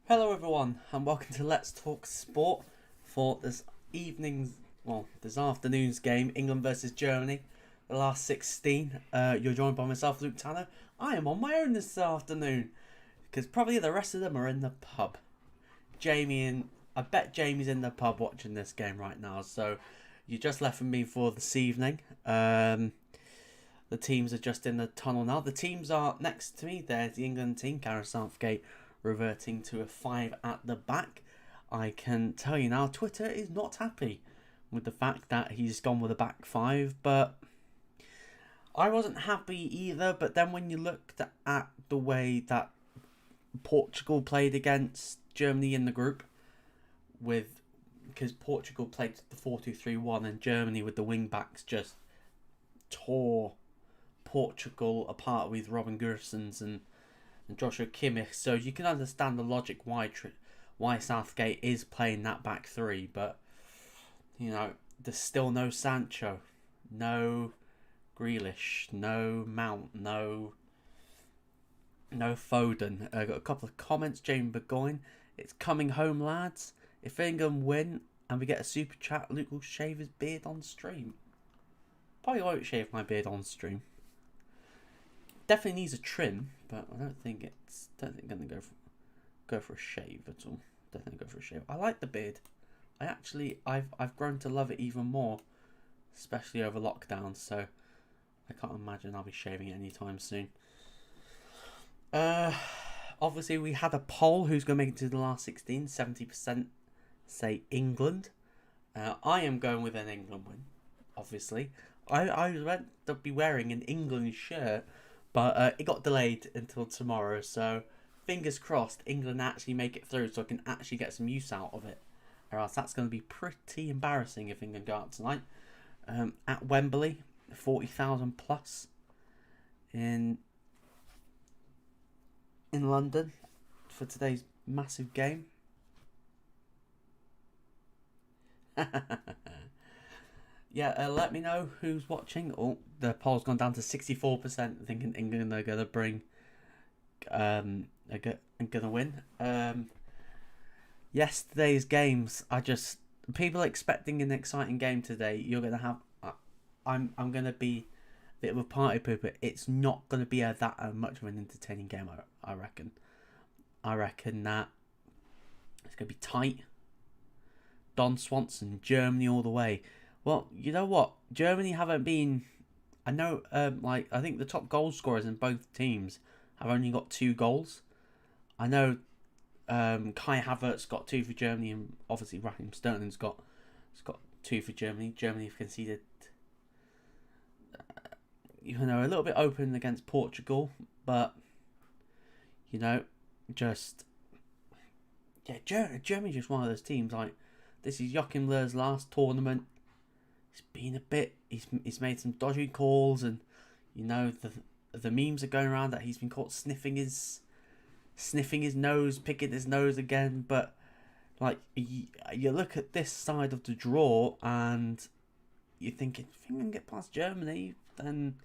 Hello everyone and welcome to Let's Talk Sport for this this afternoon's game, England versus Germany, the last 16. You're joined by myself, Luke Tanner. I am on my own this afternoon because probably the rest of them are in the pub. I bet Jamie's in the pub watching this game right now, so you just left with me for this evening. The teams are just in the tunnel now. The teams are next to me. There's the England team, Gareth Southgate reverting to a 5 at the back. I can tell you now, Twitter is not happy with the fact that he's gone with a back 5, but I wasn't happy either. But then when you looked at the way that Portugal played against Germany in the group, because Portugal played the 4-2-3-1 and Germany with the wing backs just tore Portugal apart with Robin Gosens and Joshua Kimmich, so you can understand the logic why Southgate is playing that back 3, but there's still no Sancho, no Grealish, no Mount, no Foden. I got a couple of comments. Jamie Burgoyne, it's coming home, lads. If England win and we get a super chat, Luke will shave his beard on stream. Probably won't shave my beard on stream. Definitely needs a trim, but I don't think I'm gonna go for a shave at all. Definitely go for a shave. I like the beard. I've grown to love it even more, especially over lockdown. So I can't imagine I'll be shaving it anytime soon. Obviously we had a poll who's gonna make it to the last 16. 70% say England. I am going with an England win. Obviously, I was meant to be wearing an England shirt. But it got delayed until tomorrow, so fingers crossed England actually make it through so I can actually get some use out of it. Or else that's going to be pretty embarrassing if England go out tonight. At Wembley, 40,000 plus in London for today's massive game. Yeah, let me know who's watching. Oh, the poll's gone down to 64%, thinking England are gonna bring, are gonna win. Yesterday's games, people are expecting an exciting game today. You're gonna have, I'm gonna be a bit of a party pooper. It's not gonna be that much of an entertaining game. I reckon. I reckon that it's gonna be tight. Don Swanson, Germany all the way. Well, you know what? Germany haven't been. I know. I think the top goal scorers in both teams have only got 2 goals. I know. Kai Havertz got 2 for Germany, and obviously Raheem Sterling's got 2 for Germany. Germany have conceded. A little bit open against Portugal, but Germany's just one of those teams. Like, this is Joachim Löw's last tournament. He's been a bit. He's made some dodgy calls, and the memes are going around that he's been caught sniffing his nose, picking his nose again. But like you look at this side of the draw, and you're thinking, if England get past Germany, then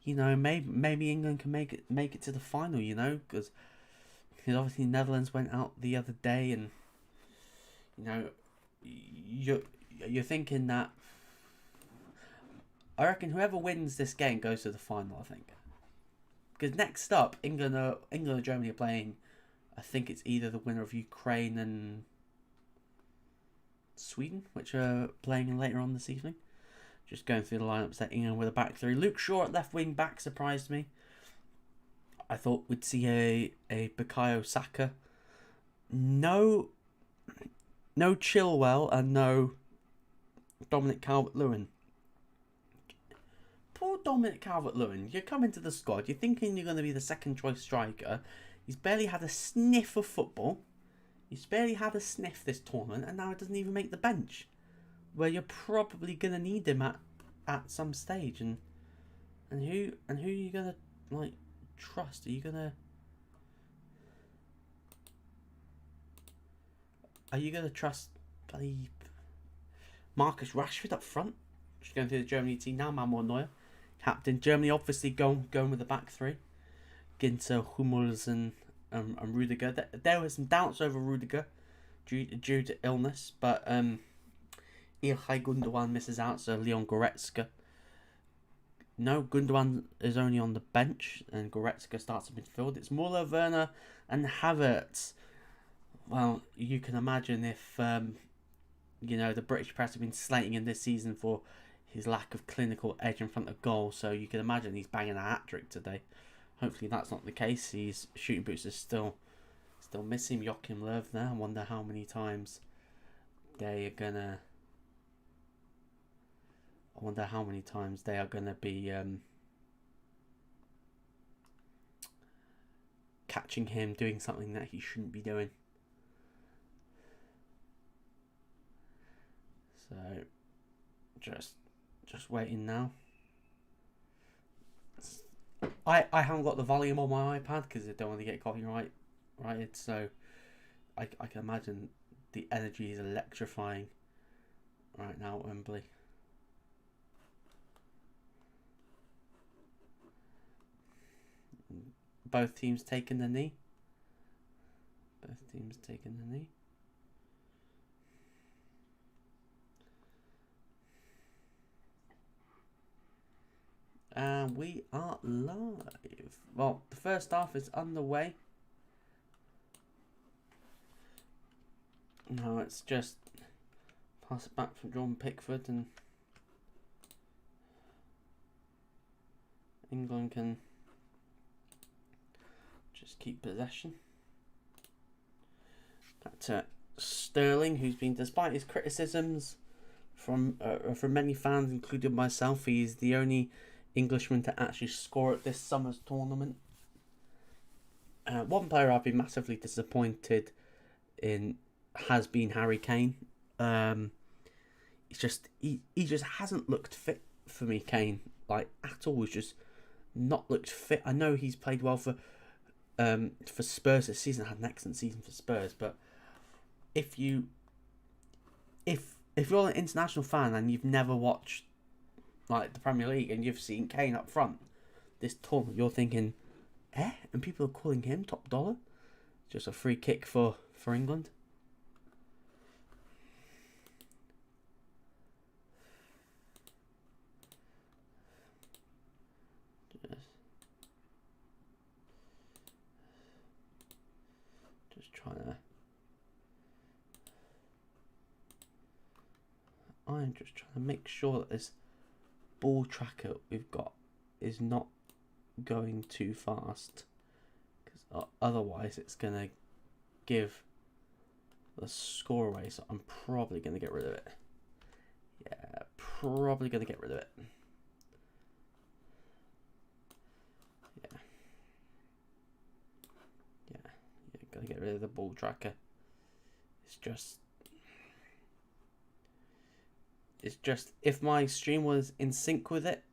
maybe England can make it to the final. Because obviously Netherlands went out the other day, and you're thinking that. I reckon whoever wins this game goes to the final, I think. Because next up, England or Germany are playing, I think it's either the winner of Ukraine and Sweden, which are playing later on this evening. Just going through the lineups that England with a back 3. Luke Shaw at left wing back surprised me. I thought we'd see a Bukayo Saka. No Chilwell and no Dominic Calvert-Lewin. Poor Dominic Calvert-Lewin. You come into the squad, you're thinking you're going to be the second choice striker. He's barely had a sniff of football. He's barely had a sniff this tournament, and now he doesn't even make the bench, where you're probably going to need him at some stage. And who are you going to trust? Are you going to trust bloody Marcus Rashford up front? Just going through the Germany team now. Manuel Neuer, captain. Germany obviously going with the back 3. Ginter, Hummels and and Rudiger. There were some doubts over Rudiger due to illness, but Ilkay Gundogan misses out, so Leon Goretzka. No, Gundogan is only on the bench, and Goretzka starts in midfield. It's Muller, Werner, and Havertz. Well, you can imagine if the British press have been slating him this season for his lack of clinical edge in front of goal. So you can imagine he's banging a hat trick today. Hopefully that's not the case. His shooting boots are still missing. Joachim Löw there. I wonder how many times they are gonna. I wonder how many times they are gonna be catching him doing something that he shouldn't be doing. So just waiting now. I haven't got the volume on my iPad because I don't want to get copyrighted. So I can imagine the energy is electrifying right now at Wembley. Both teams taking the knee. And we are live. Well, the first half is underway. Now it's just pass it back from Jordan Pickford, and England can just keep possession. Back to Sterling, who's been, despite his criticisms from many fans, including myself, he's the only Englishman to actually score at this summer's tournament. One player I've been massively disappointed in has been Harry Kane. He just hasn't looked fit for me, Kane, like at all. He's just not looked fit. I know he's played well for Spurs this season, had an excellent season for Spurs, but if you're an international fan and you've never watched like the Premier League and you've seen Kane up front this tournament, you're thinking, and people are calling him top dollar. Just a free kick for England. I'm just trying to make sure that this ball tracker we've got is not going too fast, because otherwise it's going to give the score away, so I'm probably going to get rid of it. Yeah, probably going to get rid of it. Yeah, got to get rid of the ball tracker. It's just, if my stream was in sync with it,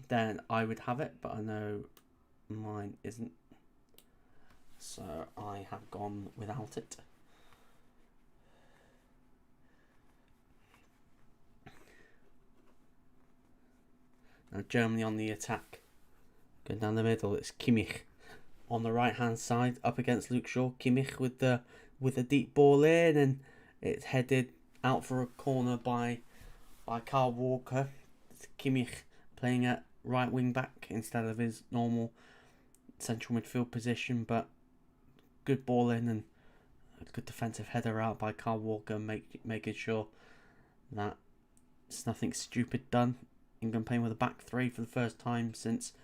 then I would have it, but I know mine isn't. So I have gone without it. Now Germany on the attack. Going down the middle, it's Kimmich. On the right hand side, up against Luke Shaw. Kimmich with a deep ball in, and it's headed out for a corner by Kyle Walker. It's Kimmich playing at right wing back instead of his normal central midfield position, but good ball in and a good defensive header out by Kyle Walker, making sure that it's nothing stupid done. England playing with a back three for the first time since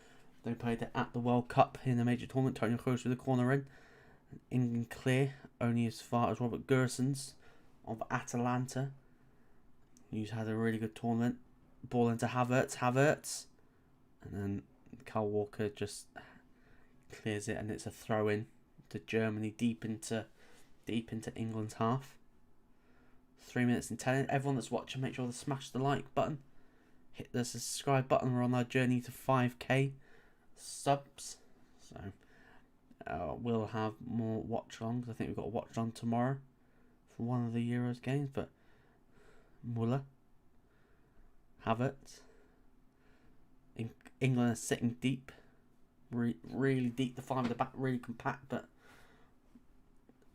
they played it at the World Cup in a major tournament. Tony Kroos with the corner in. England clear only as far as Robert Gersons of Atalanta, who's had a really good tournament. Ball into Havertz, and then Kyle Walker just clears it, and it's a throw in to Germany deep into England's half. 3 minutes and 10. Everyone that's watching, make sure to smash the like button, hit the subscribe button. We're on our journey to 5k subs, so we'll have more watch-alongs. I think we've got a watch-along tomorrow for one of the Euros games, but Muller, Havertz, England are sitting deep really deep. The five at the back really compact, but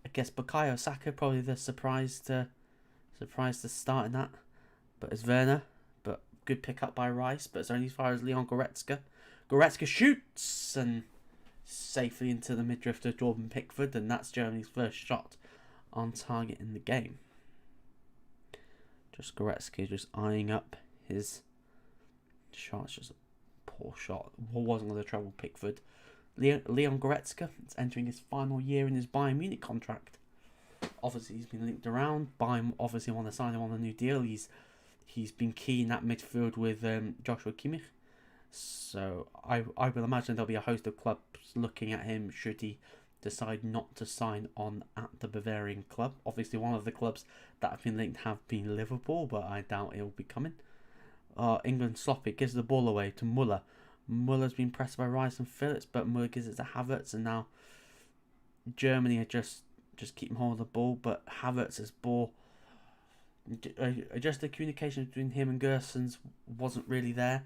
I guess Bukayo Saka probably the surprise to start in that. But it's Werner, but good pick up by Rice, but it's only as far as Leon Goretzka. Goretzka shoots and safely into the midriff of Jordan Pickford, and that's Germany's first shot on target in the game. Just Goretzka just eyeing up his shot. It's just a poor shot. Wasn't going to trouble Pickford. Leon Goretzka is entering his final year in his Bayern Munich contract. Obviously, he's been linked around. Bayern obviously want to sign him on a new deal. He's been key in that midfield with Joshua Kimmich. So I will imagine there'll be a host of clubs looking at him should he decide not to sign on at the Bavarian club. Obviously, one of the clubs that have been linked have been Liverpool, but I doubt it'll be coming. England sloppy, gives the ball away to Muller. Muller's been pressed by Rice and Phillips, but Muller gives it to Havertz, and now Germany are just keeping hold of the ball, but Havertz's ball, just the communication between him and Gersons wasn't really there.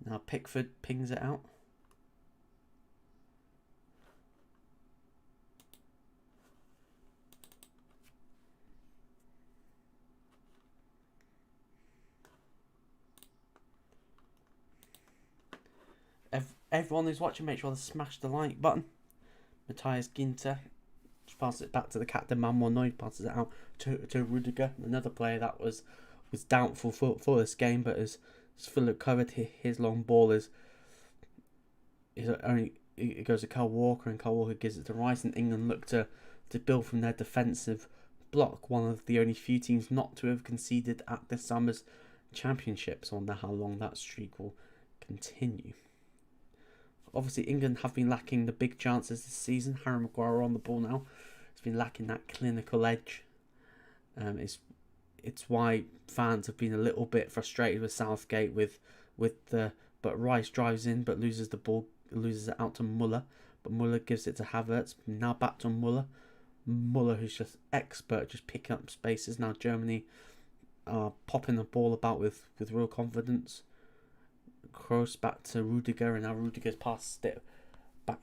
Now Pickford pings it out. Everyone who's watching, make sure to smash the like button. Matthias Ginter just passes it back to the captain, Manuel Neuer passes it out to Rudiger, another player that was doubtful for this game, but as Philip covered, his long ball is only, it goes to Kyle Walker, and Kyle Walker gives it to Rice, and England look to build from their defensive block, one of the only few teams not to have conceded at this summer's championship. So I wonder how long that streak will continue. Obviously, England have been lacking the big chances this season. Harry Maguire on the ball now. He's been lacking that clinical edge. It's why fans have been a little bit frustrated with Southgate but Rice drives in but loses the ball, loses it out to Muller. But Muller gives it to Havertz. Now back to Muller. Muller, who's just expert, just picking up spaces. Now Germany are popping the ball about with real confidence. Kroos back to Rudiger, and now Rudiger's passed it back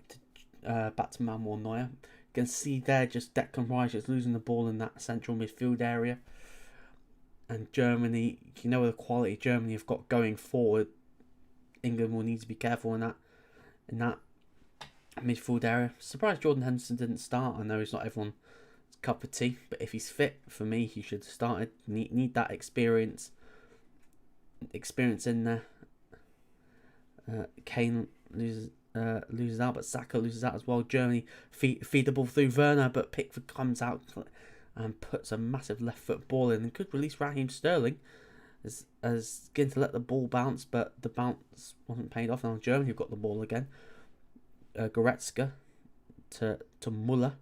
to Manuel Neuer. You can see there just Declan Rice just losing the ball in that central midfield area. And Germany, you know the quality Germany have got going forward. England will need to be careful in that midfield area. Surprised Jordan Henderson didn't start. I know he's not everyone's cup of tea, but if he's fit, for me, he should have started. Need that experience in there. Kane loses out, but Saka loses out as well. Germany feed the ball through Werner, but Pickford comes out and puts a massive left foot ball in and could release Raheem Sterling as Ginter let the ball bounce, but the bounce wasn't paid off. Now Germany have got the ball again. Goretzka to Muller.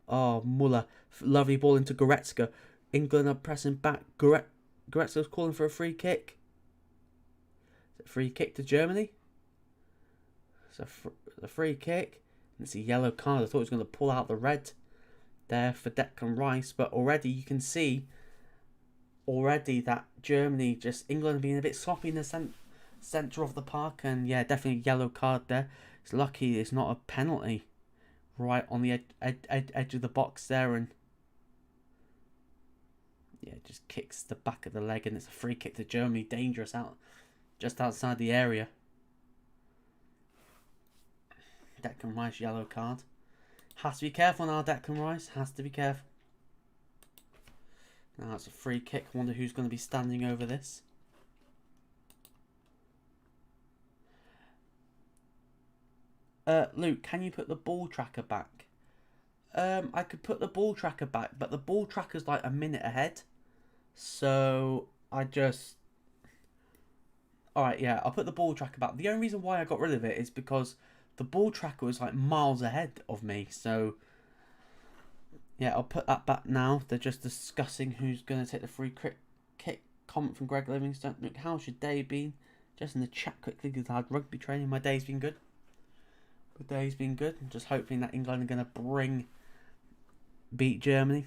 Muller, lovely ball into Goretzka. England are pressing back. Goretzka's calling for a free kick. Free kick to Germany. So the free kick. And it's a yellow card. I thought he was going to pull out the red there for Declan Rice, but already you can see that Germany, just England being a bit sloppy in the centre of the park, and yeah, definitely a yellow card there. It's lucky it's not a penalty right on the edge of the box there, and yeah, just kicks the back of the leg, and it's a free kick to Germany, dangerous just outside the area. Declan Rice, yellow card. Has to be careful now, Declan Rice. Has to be careful. Now it's a free kick. I wonder who's going to be standing over this. Luke, can you put the ball tracker back? I could put the ball tracker back, but the ball tracker's like a minute ahead. So I just... Alright, yeah, I'll put the ball tracker back. The only reason why I got rid of it is because the ball tracker was like miles ahead of me. So, yeah, I'll put that back now. They're just discussing who's going to take the free kick. Comment from Greg Livingstone. Look, how's your day been? Just in the chat quickly, because I had rugby training. My day's been good. The day's been good. I'm just hoping that England are going to beat Germany.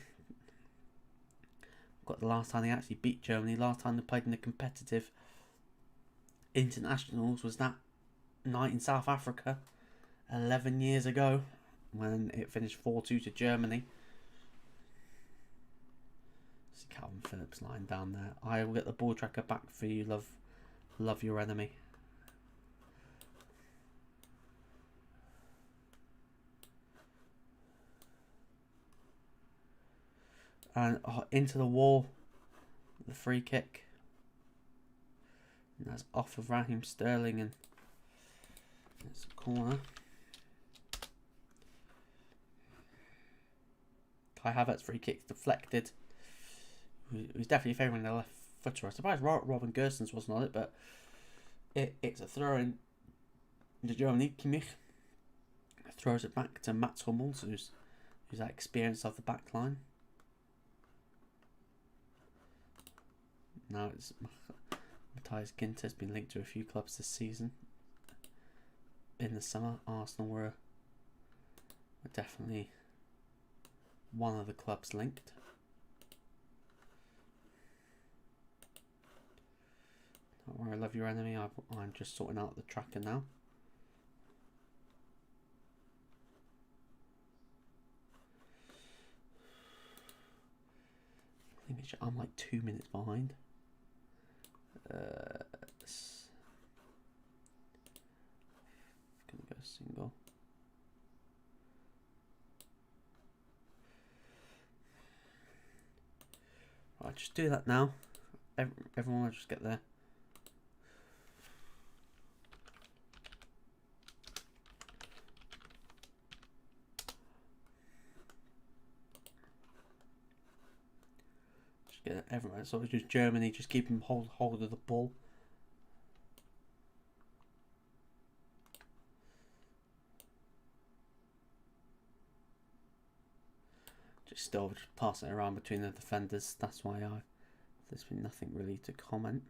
Got the last time they actually beat Germany. Last time they played in the competitive internationals was that night in South Africa 11 years ago when it finished 4-2 to Germany. See Calvin Phillips lying down there. I will get the ball tracker back for you. Love your enemy. And into the wall, the free kick. And that's off of Raheem Sterling, and it's a corner. Kai Havertz free kick deflected. He was definitely favouring the left footer. I'm surprised Robin Gersons wasn't on it, but it's a throw in to Germany. Kimmich throws it back to Mats Hummels, who's that experience of the back line. Now it's Matthias Ginter has been linked to a few clubs this season. In the summer, Arsenal were definitely one of the clubs linked. Don't worry, I love your enemy. I'm just sorting out the tracker now. I think I'm like 2 minutes behind. Gonna go single. Right, just do that now. Everyone will just get there. Just get everyone. So it's just Germany. Just keep them hold of the ball. Still just passing it around between the defenders. That's why there's been nothing really to comment.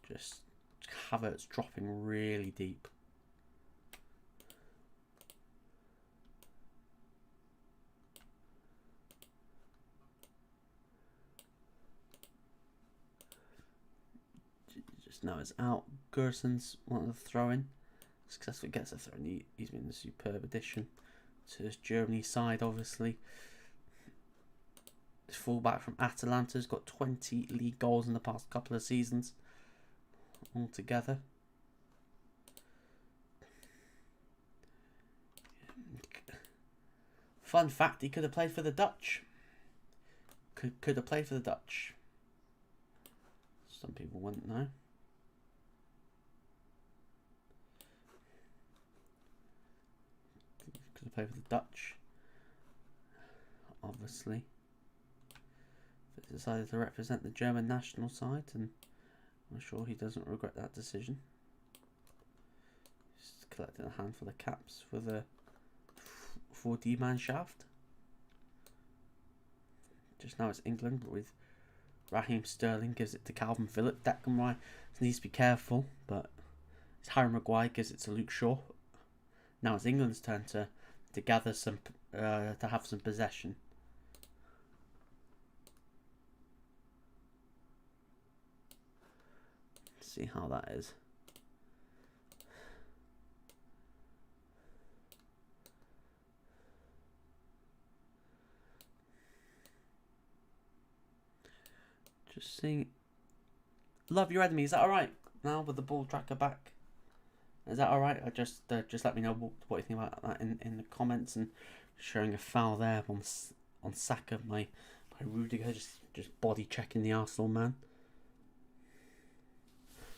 Just Havertz dropping really deep. Just now it's out. Gerson's wanted to throw in. Successfully gets a throw, and he's been a superb addition to this Germany side, obviously. This fullback from Atalanta's got 20 league goals in the past couple of seasons altogether. Fun fact, he could have played for the Dutch. Could have played for the Dutch. Some people wouldn't know. To play for the Dutch, obviously. But decided to represent the German national side, and I'm sure he doesn't regret that decision. Just collecting a handful of caps for the 4D-man shaft. Just now it's England, but with Raheem Sterling gives it to Calvin Phillips. Declan Rice needs to be careful, but it's Harry Maguire gives it to Luke Shaw. Now it's England's turn to gather some, to have some possession. Let's see how that is. Just seeing. Love your enemy. Is that all right? Now with the ball tracker back. Is that alright? I just let me know what you think about that in the comments. And showing a foul there on Saka by Rudiger, just body checking the Arsenal man.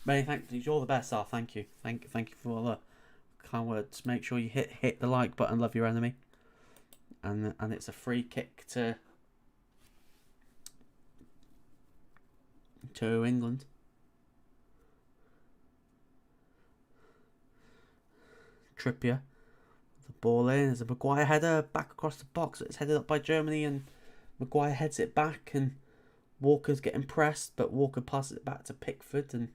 Many thanks. You're the best, Al. Thank you. Thank you for all the kind words. Make sure you hit the like button. Love your enemy. And it's a free kick to England. Trippier, the ball in. There's a Maguire header back across the box. It's headed up by Germany, and Maguire heads it back, and Walker's getting pressed, but Walker passes it back to Pickford, and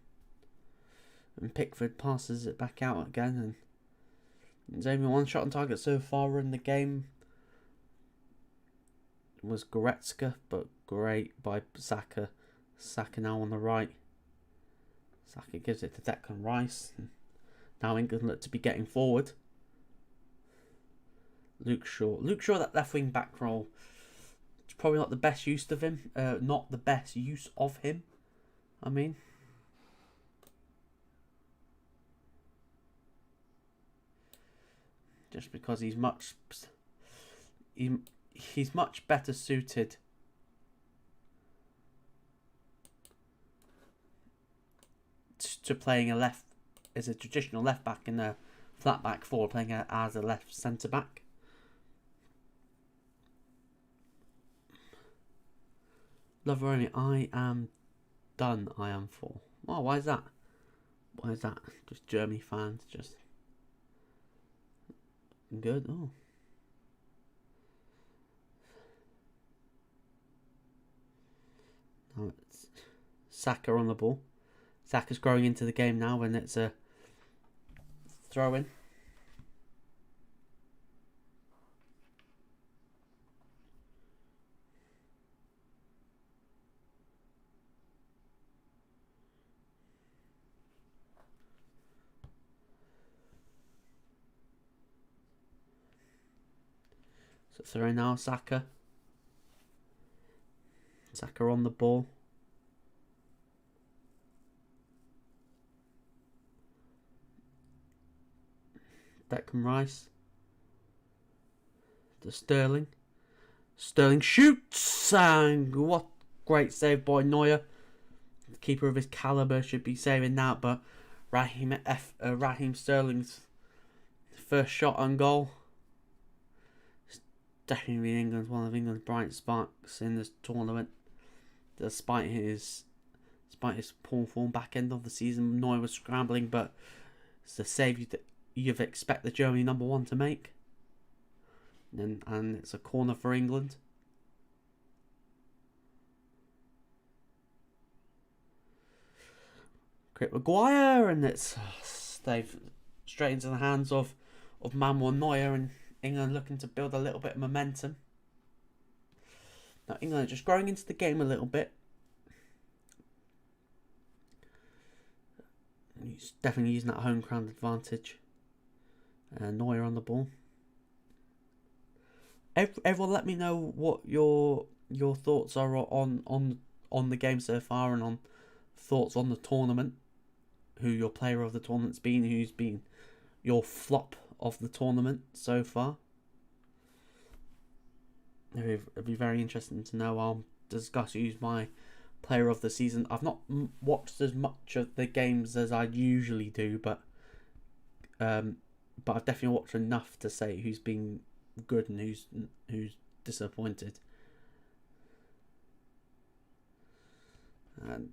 And Pickford passes it back out again, and there's only one shot on target so far in the game. It was Goretzka, but great by Saka. Saka now on the right. Saka gives it to Declan Rice. And now England look to be getting forward. Luke Shaw, that left wing back role. It's probably not the best use of him. Not the best use of him. I mean. Just because he's much better suited to playing as a traditional left back in a flat back four, playing as a left centre back. Loveroni, I am done. I am for. Oh, why is that? Why is that? Just Germany fans, just good. Oh. Now it's Saka on the ball. Saka's growing into the game now when it's a throw in. So throw now, Saka. Saka on the ball. Declan Rice. To Sterling. Sterling shoots, and what great save by Neuer. The keeper of his calibre should be saving that, but Raheem Sterling's first shot on goal. It's definitely one of England's bright sparks in this tournament. Despite his poor form back end of the season, Neuer was scrambling, but it's the save you'd expect the Germany #1 to make. And it's a corner for England. Great Maguire, and it's they've straight into the hands of Manuel Neuer, and England looking to build a little bit of momentum. Now England are just growing into the game a little bit. He's definitely using that home ground advantage. Neuer on the ball. Everyone, let me know what your thoughts are on the game so far, and on thoughts on the tournament. Who your player of the tournament's been? Who's been your flop of the tournament so far? It'd be very interesting to know. I'll discuss who's my player of the season. I've not watched as much of the games as I usually do, but I've definitely watched enough to say who's been good and who's disappointed. And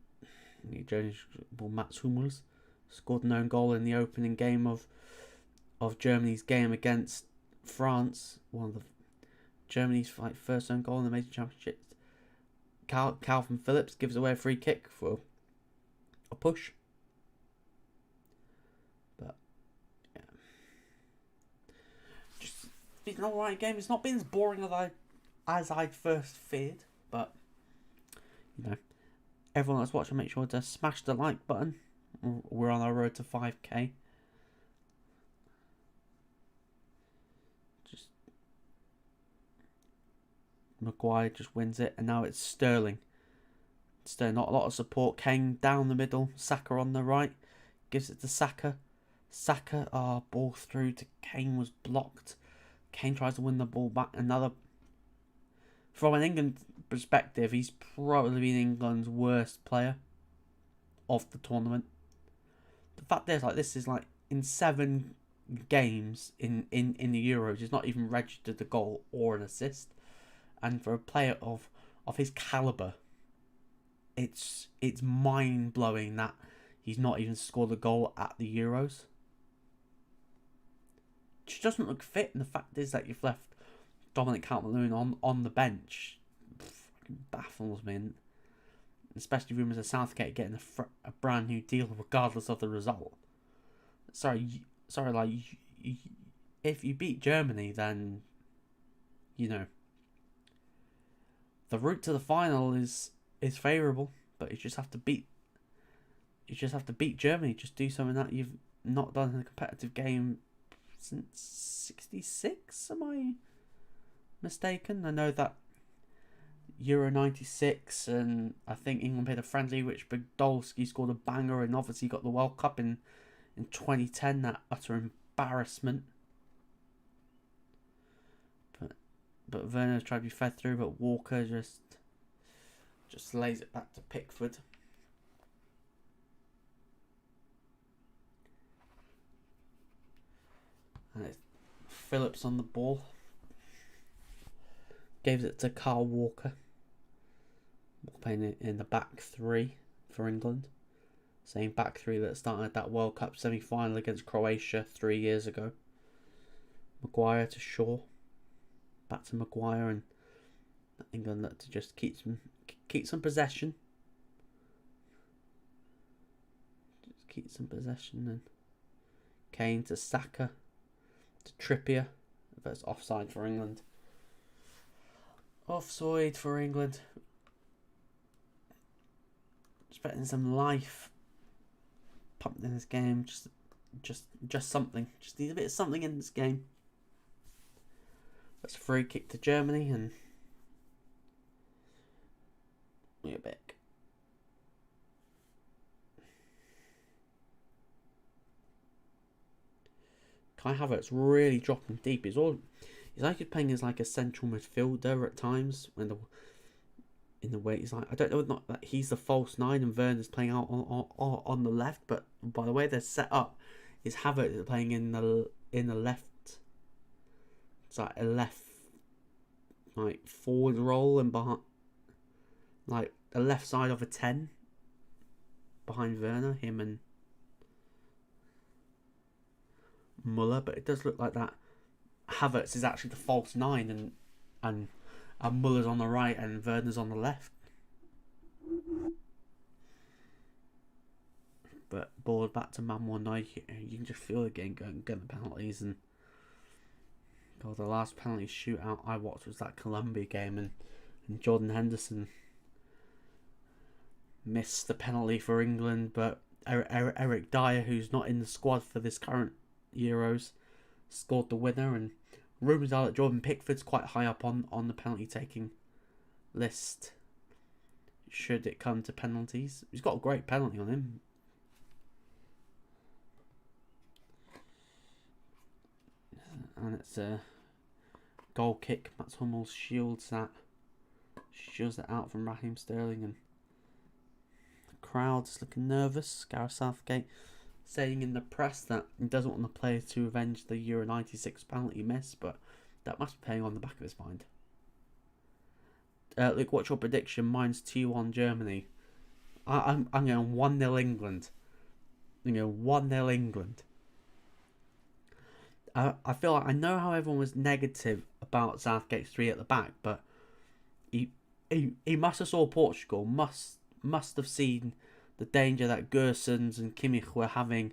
Mats Hummels scored an own goal in the opening game of Germany's game against France. One of Germany's first own goal in the major championships. Calvin Phillips gives away a free kick for a push. But yeah, just it's an alright game. It's not been as boring as I first feared, but you know, everyone that's watching, make sure to smash the like button. We're on our road to 5k. Just Maguire just wins it, and now it's Sterling. Sterling, not a lot of support. Kane down the middle. Saka on the right. Gives it to Saka. Saka, ball through to Kane was blocked. Kane tries to win the ball back. Another. From an England perspective, he's probably been England's worst player of the tournament. The fact is, this is in 7 games in the Euros, he's not even registered a goal or an assist. And for a player of his calibre, it's mind blowing that he's not even scored a goal at the Euros. It just doesn't look fit, and the fact is that you've left Dominic Calvert-Lewin on the bench. Fucking baffles me. especially rumours of Southgate getting a brand new deal regardless of the result. If you beat Germany, then the route to the final is favourable, but you just have to beat Germany. Just do something that you've not done in a competitive game since '66. Am I mistaken? I know that Euro '96, and I think England played a friendly, which Podolski scored a banger, and obviously got the World Cup in 2010. That utter embarrassment. But Werner tried to be fed through, but Walker just lays it back to Pickford. And it's Phillips on the ball. Gave it to Carl Walker. Playing it in the back three for England. Same back three that started at that World Cup semi-final against Croatia 3 years ago. Maguire to Shaw. Back to Maguire, and England look to just keep some possession. Just keep some possession, and Kane to Saka to Trippier. That's offside for England. Offside for England. Expecting some life pumped in this game. Just something. Just need a bit of something in this game. That's a free kick to Germany, and we're back. Kai Havertz really dropping deep. He's like he's playing as like a central midfielder at times in the way he's like, I don't know, not that he's the false nine and Werner's playing out on the left, but by the way they're set up, is Havertz playing in the left. It's like a left forward role and behind, like the left side of a 10 behind Werner, him and Muller. But it does look like that Havertz is actually the false 9 and Muller's on the right and Werner's on the left. But ball back to Man 1 now. You can just feel the game going the penalties, and the last penalty shootout I watched was that Colombia game, and Jordan Henderson missed the penalty for England, but Eric Dyer, who's not in the squad for this current Euros, scored the winner. And rumours are that Jordan Pickford's quite high up on the penalty taking list should it come to penalties. He's got a great penalty on him. And it's a goal kick. Mats Hummels shields it out from Raheem Sterling, and the crowd's looking nervous. Gareth Southgate saying in the press that he doesn't want the players to avenge the Euro '96 penalty miss, but that must be playing on the back of his mind. Luke, what's your prediction? Mine's 2-1 Germany. I'm going 1-0 England. I'm going 1-0 England. I feel like I know how everyone was negative about Southgate's 3 at the back, but he must have saw Portugal, must have seen the danger that Gersons and Kimmich were having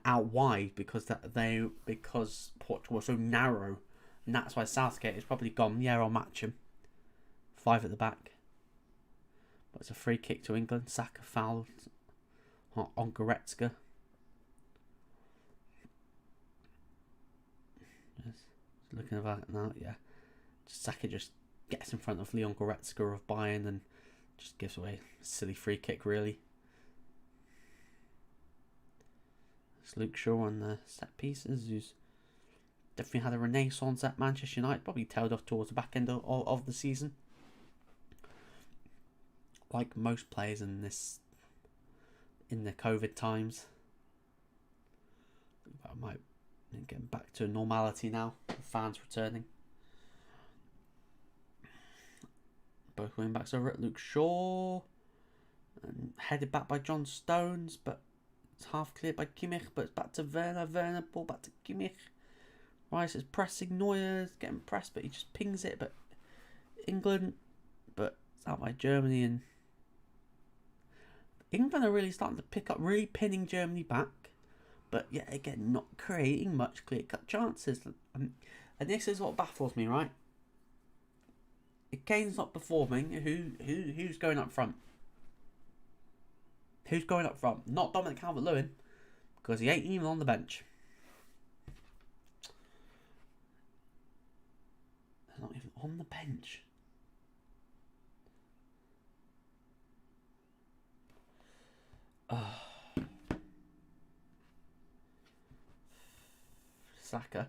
out wide because Portugal was so narrow, and that's why Southgate has probably gone, yeah, I'll match him. 5 at the back. But it's a free kick to England. Saka fouled on Goretzka. Just looking at that now, yeah. Saka just gets in front of Leon Goretzka of Bayern and just gives away a silly free kick, really. It's Luke Shaw on the set pieces, who's definitely had a renaissance at Manchester United, probably tailed off towards the back end of the season. Like most players in the COVID times. I might get back to normality now. The fans returning. Both wing backs over at Luke Shaw. And headed back by John Stones, but it's half cleared by Kimmich, but it's back to Werner. Werner, ball back to Kimmich. Rice is pressing. Neuer's getting pressed, but he just pings it. But England, but it's out by Germany, and England are really starting to pick up, really pinning Germany back. But yet again, not creating much clear-cut chances. And this is what baffles me, right? If Kane's not performing, who's going up front? Who's going up front? Not Dominic Calvert-Lewin, because he ain't even on the bench. He's not even on the bench. Saka.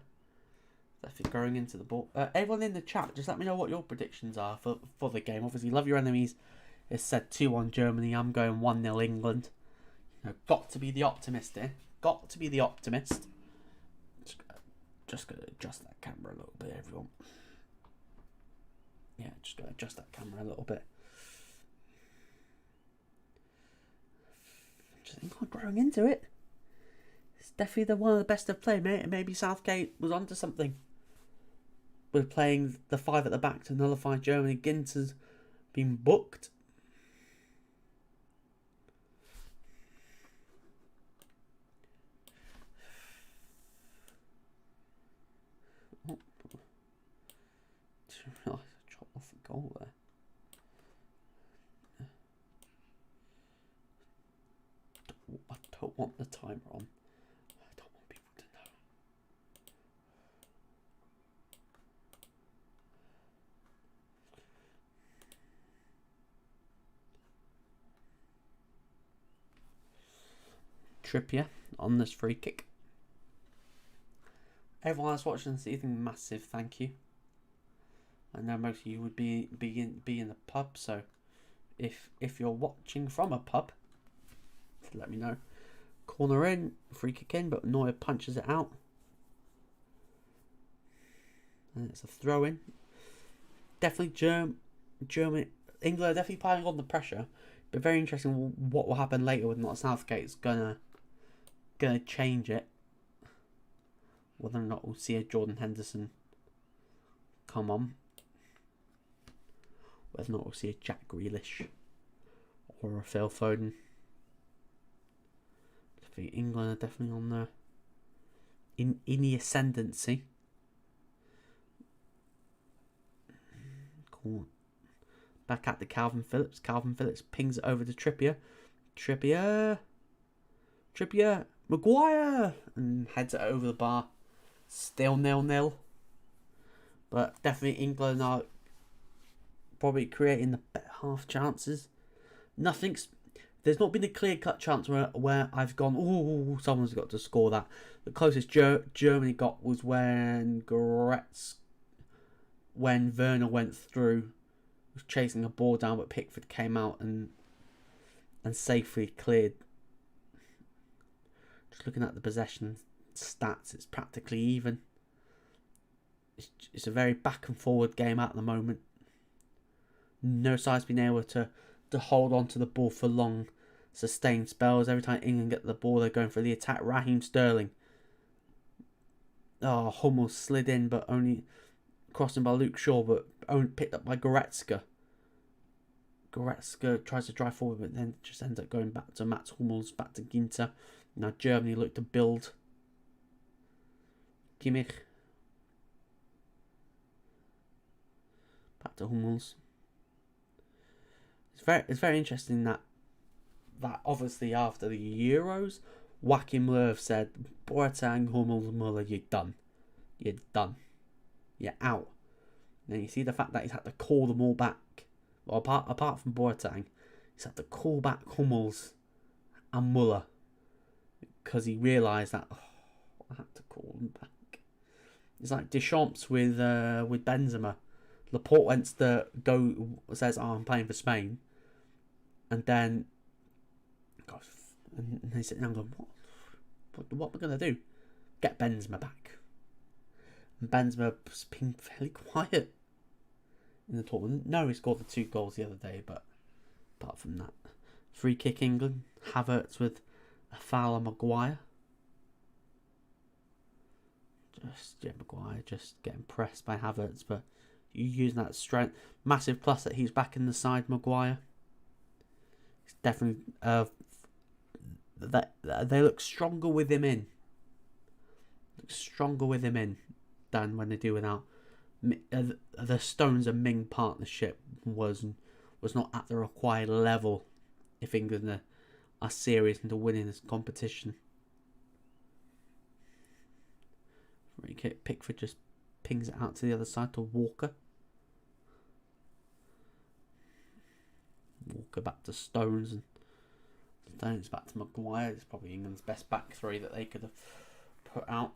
Definitely going into the ball. Everyone in the chat, just let me know what your predictions are for the game. Obviously, love your enemies. It's said 2-1 Germany. I'm going 1-0 England. You know, got to be the optimist here. Got to be the optimist. Just gonna adjust that camera a little bit, everyone. Yeah, just gonna adjust that camera a little bit. Just England growing into it. It's definitely one of the best of play, mate. Maybe Southgate was onto something with playing the 5 at the back to nullify Germany. Ginter's been booked. Oh. Didn't realise I dropped off a goal there. I don't want the timer on. Trippier on this free kick. Everyone that's watching this evening, massive thank you. I know most of you would be in the pub, so if you're watching from a pub, let me know. Corner in, free kick in, but Neuer punches it out, and it's a throw in. Definitely Germany, England are definitely piling on the pressure. But very interesting what will happen later with not Southgate's gonna change it. Whether or not we'll see a Jordan Henderson come on. Whether or not we'll see a Jack Grealish or a Phil Foden. I think England are definitely on the in the ascendancy. Cool. Back at the Calvin Phillips. Calvin Phillips pings it over to Trippier. Trippier. Maguire. And heads it over the bar. Still 0-0. But definitely England are probably creating the better half chances. There's not been a clear-cut chance where I've gone, oh, someone's got to score that. The closest Germany got was when Werner went through, was chasing a ball down, but Pickford came out and safely cleared. Just looking at the possession stats, it's practically even. It's a very back and forward game at the moment. No side's been able to hold on to the ball for long, sustained spells. Every time England get the ball, they're going for the attack. Raheem Sterling. Oh, Hummel slid in, but only crossing by Luke Shaw, but only picked up by Goretzka. Goretzka tries to drive forward, but then just ends up going back to Mats Hummels, back to Ginter. Now Germany look to build. Kimmich. Back to Hummels. It's very interesting that obviously after the Euros, Joachim Löw said, Boateng, Hummels, Muller, you're done. You're done. You're out. Then you see the fact that he's had to call them all back. Well, apart from Boateng, he's had to call back Hummels and Muller because he realised that I had to call them back. It's like Deschamps with Benzema. Laporte wants to go, says, I'm playing for Spain. And then, gosh, and they sit down and go, what am I going to do? Get Benzema back. And Benzema's been fairly quiet in the tournament. No, he scored the 2 goals the other day, but apart from that, free kick England. Havertz with a foul on Maguire. Maguire just getting pressed by Havertz, but you using that strength. Massive plus that he's back in the side, Maguire. He's Definitely, that they look stronger with him in. Stronger with him in than when they do without. The Stones and Ming partnership was not at the required level if England are serious into winning this competition. Free kick, Pickford just pings it out to the other side to Walker. Walker back to Stones, and Stones back to Maguire. It's probably England's best back three that they could have put out.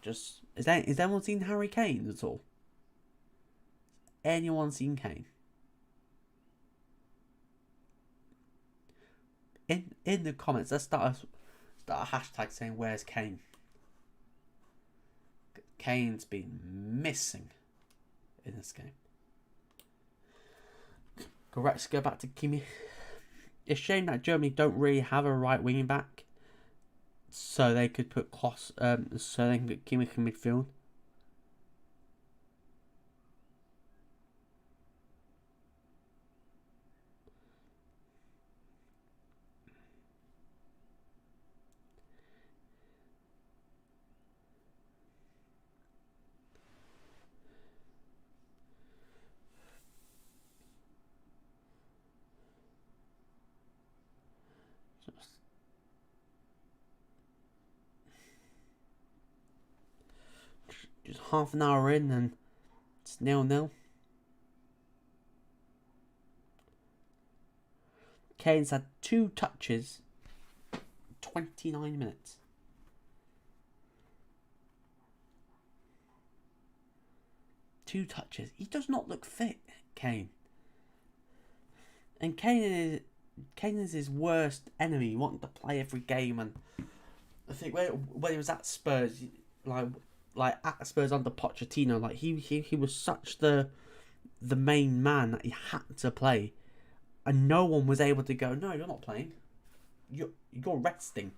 Just is anyone seen Harry Kane at all? Anyone seen Kane? In the comments, let's start a hashtag saying where's Kane. Kane's been missing in this game. Goretzka back to Kimmich. It's a shame that Germany don't really have a right wing back, so they could put so they can get Kimmich in midfield. Just half an hour in and it's 0-0. Kane's had 2 touches, 29 minutes. Two touches. He does not look fit, Kane. And Kane is his worst enemy, wanting to play every game. And I think when he was at Spurs, like at Spurs under Pochettino, like he was such the main man that he had to play, and no one was able to go, no, you're not playing, you're resting.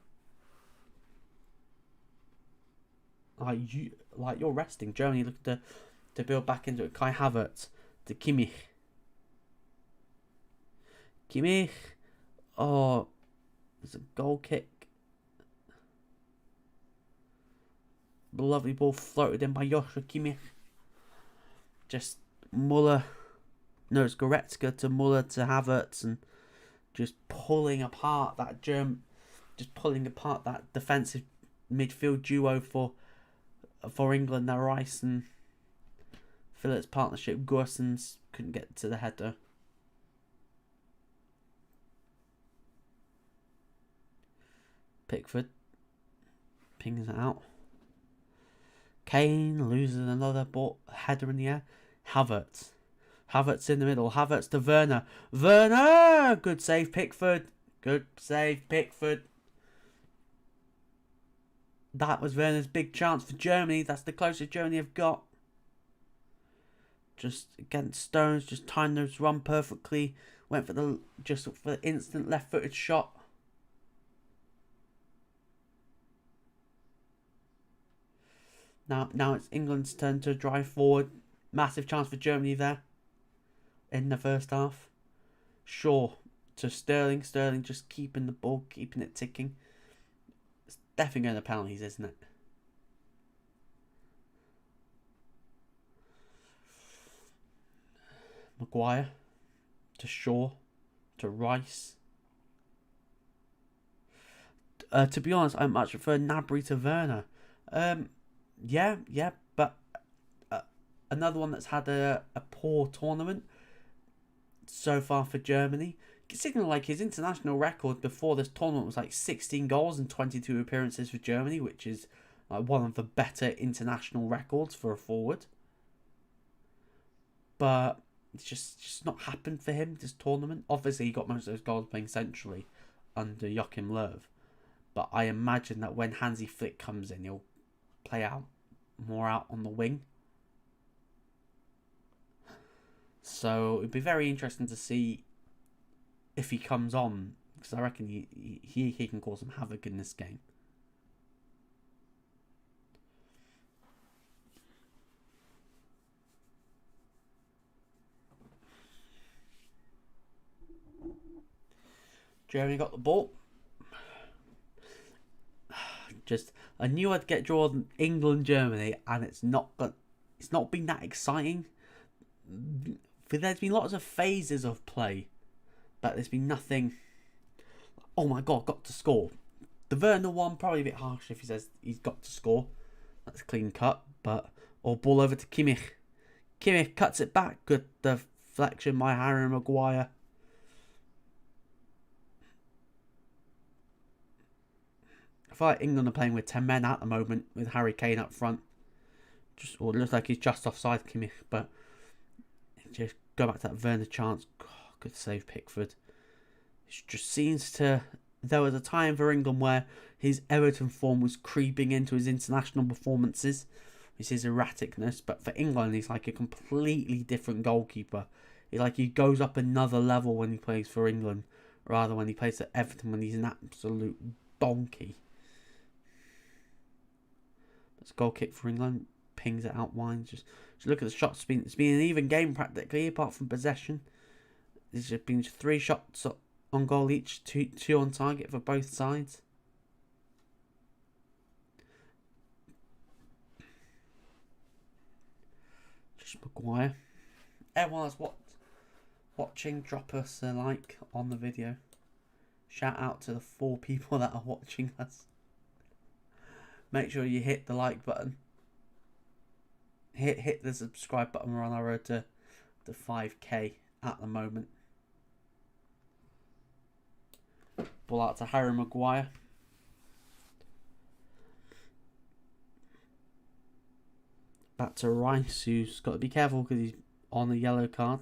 You're resting. Germany looked to build back into it. Kai Havertz to Kimmich. Oh, there's a goal kick. The lovely ball floated in by Joshua Kimmich. Just Muller. No, it's Goretzka to Muller to Havertz, and just pulling apart that defensive midfield duo for England. Their Rice and Phillips partnership. Goossens couldn't get to the header. Pickford pings it out. Kane loses another ball, header in the air. Havertz in the middle. Havertz to Werner. Werner! Good save, Pickford. That was Werner's big chance for Germany. That's the closest Germany have got. Just against Stones, just timed his run perfectly. Went for the instant left-footed shot. Now it's England's turn to drive forward. Massive chance for Germany there in the first half. Shaw to Sterling. Sterling just keeping the ball, keeping it ticking. It's definitely going to penalties, isn't it? Maguire to Shaw to Rice. To be honest, I much prefer Gnabry to Werner. Yeah, but another one that's had a poor tournament so far for Germany. Considering like his international record before this tournament was like 16 goals and 22 appearances for Germany, which is like one of the better international records for a forward. But it's just not happened for him this tournament. Obviously, he got most of those goals playing centrally under Joachim Löw. But I imagine that when Hansi Flick comes in, he'll play more out on the wing. So it'd be very interesting to see if he comes on, because I reckon he can cause some havoc in this game. Germany got the ball. I knew I'd get drawn England Germany, and it's not been that exciting. There's been lots of phases of play, but there's been nothing. Oh my god, got to score. The Werner one, probably a bit harsh if he says he's got to score. That's a clean cut, but or ball over to Kimmich. Kimmich cuts it back. Good deflection by Harry Maguire. I feel like England are playing with 10 men at the moment with Harry Kane up front. It looks like he's just offside, Kimmich, but just go back to that Werner chance. Oh, good save, Pickford. It just seems to... There was a time for England where his Everton form was creeping into his international performances. It's his erraticness, but for England, he's like a completely different goalkeeper. He goes up another level when he plays for England, rather than when he plays at Everton when he's an absolute donkey. It's a goal kick for England. Pings it out wide. Just look at the shots. It's been an even game practically, apart from possession. There's just been 3 shots on goal each, two on target for both sides. Just Maguire. Everyone that's watching, drop us a like on the video. Shout out to the 4 people that are watching us. Make sure you hit the like button. Hit the subscribe button. We're on our road to 5k at the moment. Ball out to Harry Maguire. Back to Rice, who's got to be careful because he's on a yellow card.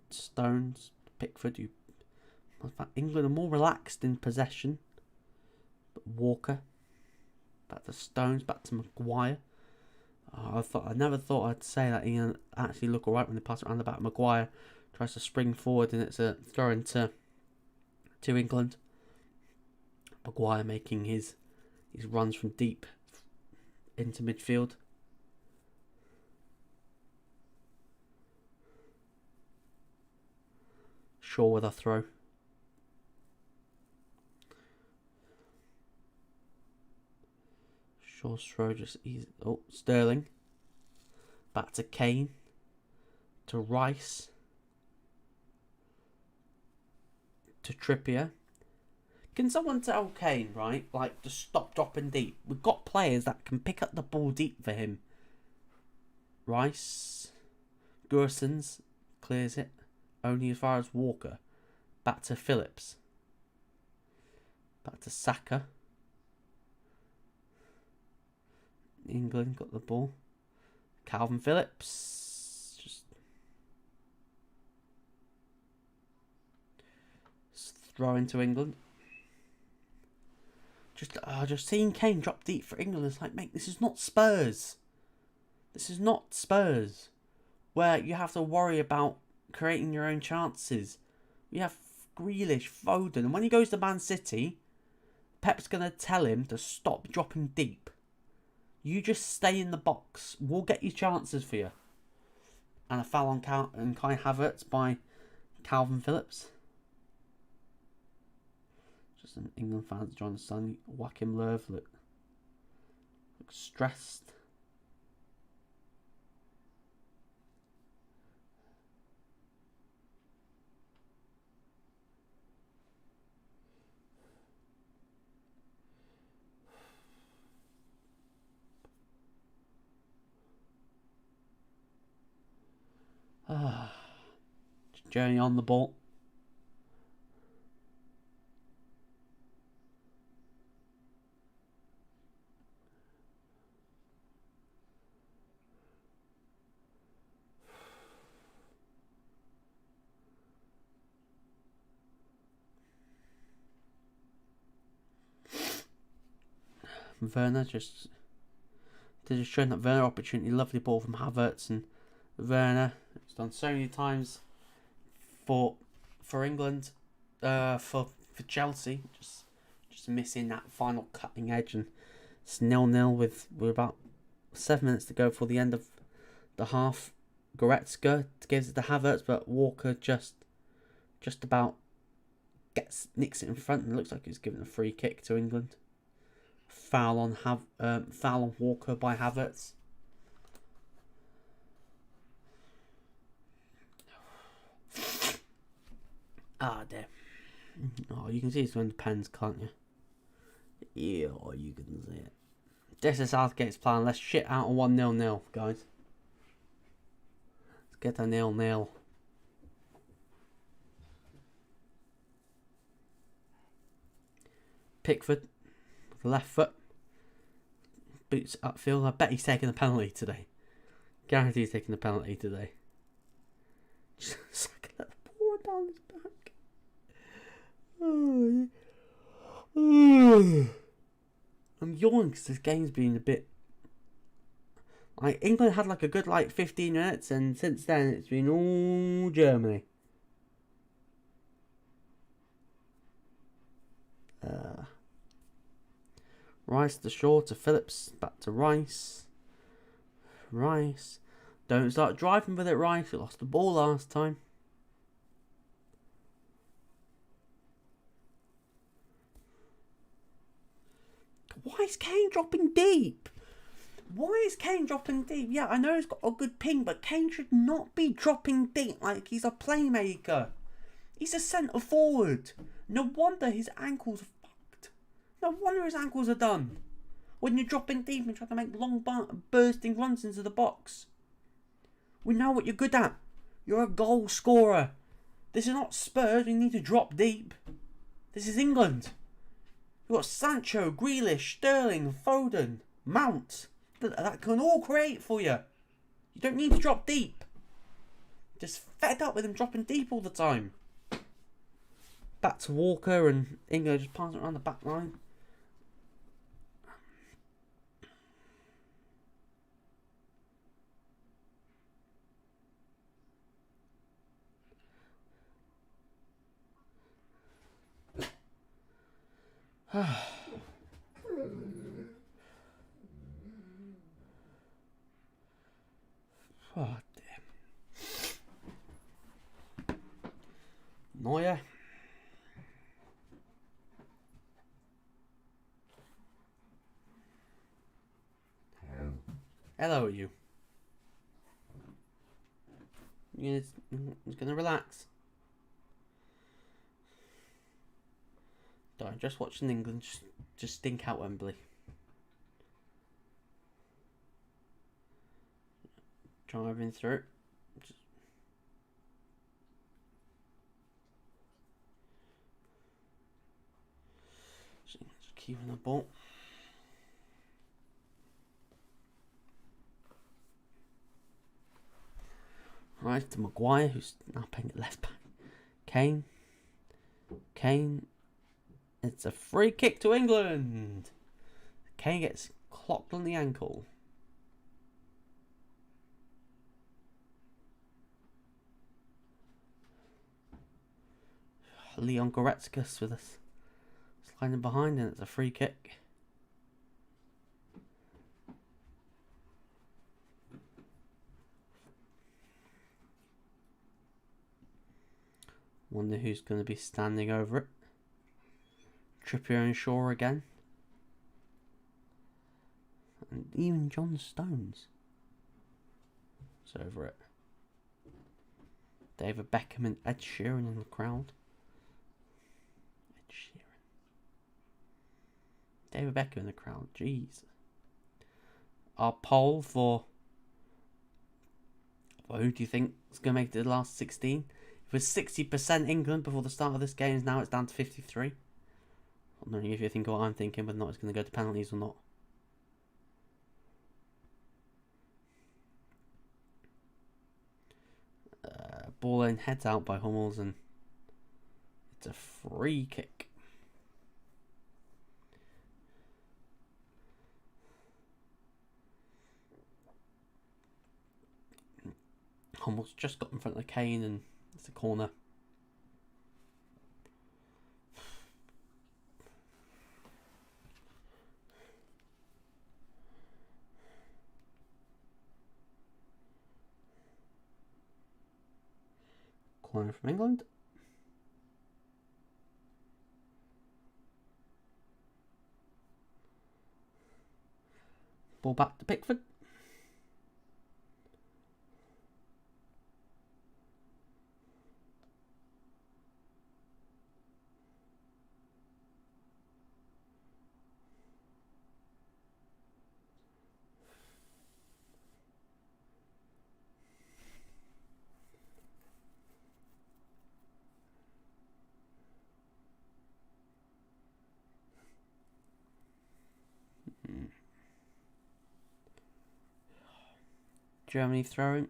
Stones, Pickford. England are more relaxed in possession. But Walker. Back to Stones, back to Maguire. I never thought I'd say that he actually look alright when they pass it around the back. Maguire tries to spring forward and it's a throw into England. Maguire making his runs from deep into midfield. Shaw with a throw. Shaw's throw just easy. Oh, Sterling. Back to Kane. To Rice. To Trippier. Can someone tell Kane, right, like, to stop dropping deep? We've got players that can pick up the ball deep for him. Rice. Gersons clears it. Only as far as Walker. Back to Phillips. Back to Saka. England got the ball. Calvin Phillips. Just throw into England. Just seeing Kane drop deep for England. It's like, mate, this is not Spurs. This is not Spurs, where you have to worry about creating your own chances. We have Grealish, Foden, and when he goes to Man City, Pep's gonna tell him to stop dropping deep. You just stay in the box. We'll get you chances for you. And a foul on Kai Havertz by Calvin Phillips. Just an England fans join the sun. Joachim Löw look stressed. Journey on the ball. Werner just showing that Werner opportunity. Lovely ball from Havertz, and Werner, it's done so many times for England, for Chelsea, just missing that final cutting edge, and it's 0-0 with about 7 minutes to go before the end of the half. Goretzka gives it to Havertz, but Walker just just about nicks it in front, and looks like he's given a free kick to England. Foul on Walker by Havertz. Ah, there. Oh, you can see it's when the pens, can't you? Yeah, you can see it. This is Southgate's plan. Let's shit out of 1-0, guys. Let's get a 0-0. Pickford with the left foot. Boots upfield. I bet he's taking a penalty today. Guarantee he's taking a penalty today. Just like a little ball down his back. I'm yawning because this game's been a bit... Like, England had like a good 15 minutes, and since then it's been all Germany. Rice to Shaw to Phillips, back to Rice. Rice. Don't start driving with it, Rice. You lost the ball last time. Why is Kane dropping deep? Why is Kane dropping deep? Yeah, I know he's got a good ping, but Kane should not be dropping deep like he's a playmaker. He's a centre forward. No wonder his ankles are fucked. No wonder his ankles are done. When you're dropping deep and trying to make long bursting runs into the box. We know what you're good at. You're a goal scorer. This is not Spurs. We need to drop deep. This is England. You've got Sancho, Grealish, Sterling, Foden, Mount. That can all create for you. You don't need to drop deep. Just fed up with him dropping deep all the time. Back to Walker, and England just passing around the back line. Oh, damn. Neuer. Hello, you. You're gonna relax. Don't just watching England just stink out Wembley. Driving through. Just keeping the ball. Right to Maguire, who's now playing at left back. Kane. It's a free kick to England. Kane gets clocked on the ankle. Leon Goretzka with us sliding behind, and it's a free kick. Wonder who's going to be standing over it. Trippier and Shaw again. And even John Stones is over it. David Beckham and Ed Sheeran in the crowd. Ed Sheeran. David Beckham in the crowd. Jeez. Our poll for who do you think is going to make it to the last 16? It was 60% England before the start of this game. Now it's down to 53%. I'm wondering if you think what I'm thinking, whether or not it's going to go to penalties or not. Ball in, heads out by Hummels, and it's a free kick. Hummels just got in front of Kane, and it's a corner. Corner from England. Ball back to Pickford. Germany throwing.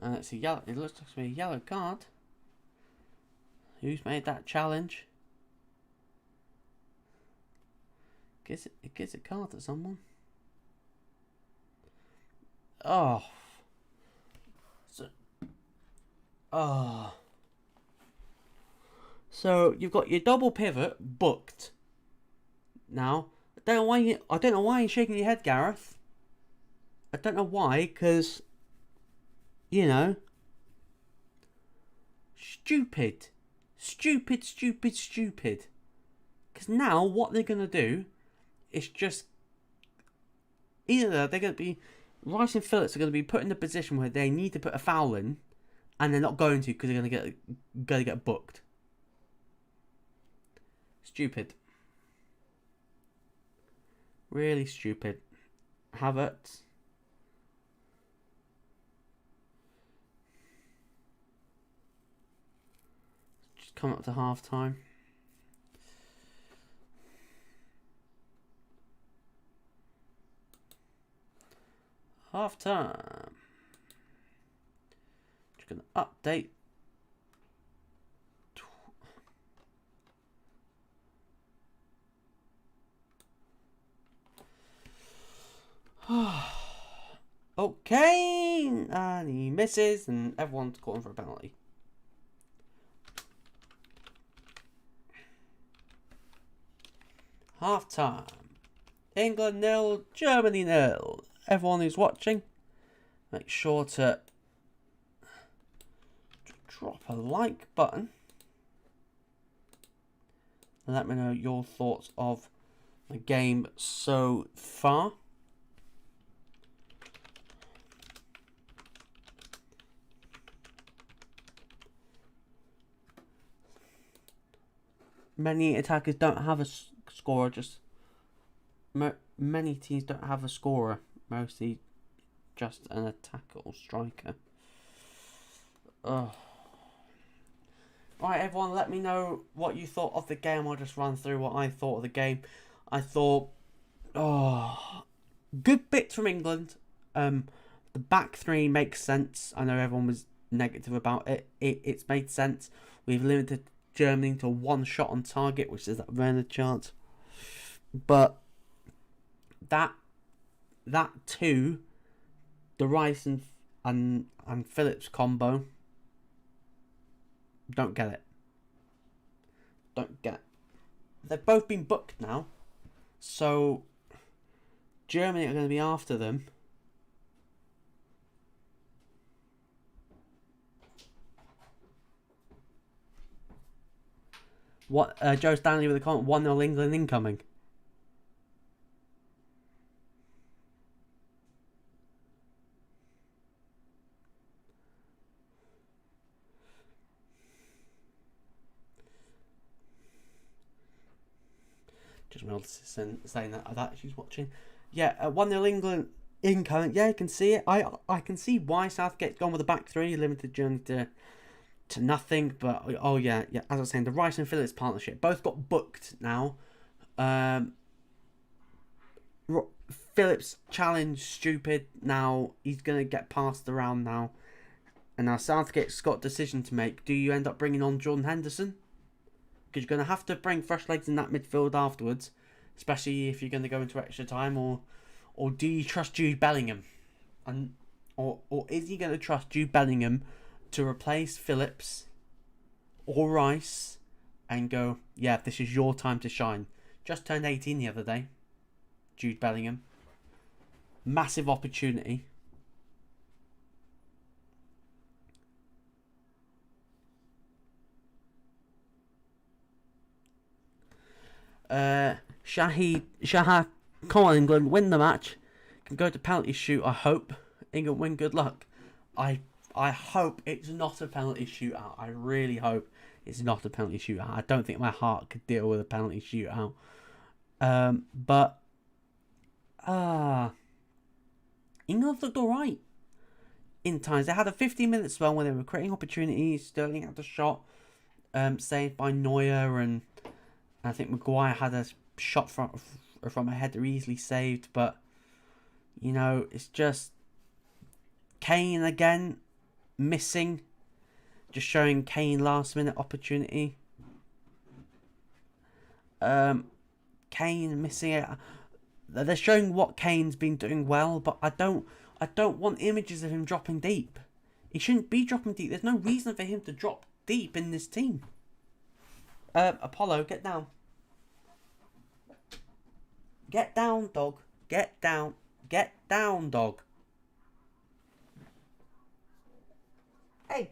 And it's a yellow. It looks like to be a yellow card. Who's made that challenge? It gives a card to someone. Oh. So you've got your double pivot booked. Now I don't know why you're shaking your head, Gareth. I don't know why, because you know, stupid. Because now what they're gonna do is just either they're gonna be Rice and Phillips are gonna be put in a position where they need to put a foul in, and they're not going to because they're gonna get booked. Stupid. Really stupid. Havertz. Just come up to half time. Half time. Just gonna update. Okay, and he misses, and everyone's calling for a penalty. Half time. England 0, Germany 0. Everyone who's watching, make sure to drop a like button. And let me know your thoughts of the game so far. Many attackers don't have a scorer, many teams don't have a scorer, mostly just an attacker or striker. Right, everyone, let me know what you thought of the game. I'll just run through what I thought of the game. I thought, good bits from England. The back three makes sense. I know everyone was negative about it. It's made sense. We've limited Germany to one shot on target, which is that rare chance. But that two, the Rice and Phillips combo, don't get it. They've both been booked now, so Germany are going to be after them. What Joe Stanley with a comment, 1-0 England incoming. Just saying that she's watching. Yeah, 1-0 England incoming. Yeah, you can see it. I can see why Southgate's gone with the back three, limited Germany to nothing. But yeah, as I was saying, the Rice and Phillips partnership both got booked now. Phillips challenge stupid. Now he's gonna get passed around now, and now Southgate's got a decision to make. Do you end up bringing on Jordan Henderson? Because you're gonna have to bring fresh legs in that midfield afterwards, especially if you're gonna go into extra time. Or do you trust Jude Bellingham, or is he gonna trust Jude Bellingham to replace Phillips or Rice and go, yeah, this is your time to shine? Just turned 18 the other day. Jude Bellingham. Massive opportunity. Shahar, come on England, win the match. Can go to penalty shoot, I hope. England win, good luck. I hope it's not a penalty shootout. I really hope it's not a penalty shootout. I don't think my heart could deal with a penalty shootout. But England looked alright in times. They had a 15-minute spell when they were creating opportunities. Sterling had a shot saved by Neuer, and I think Maguire had a shot from a header easily saved. But, you know, it's just Kane again missing. Just showing Kane last-minute opportunity. Kane missing it. They're showing what Kane's been doing well, but I don't want images of him dropping deep. He shouldn't be dropping deep. There's no reason for him to drop deep in this team. Apollo, get down. Get down, dog. Get down. Get down, dog. Hey.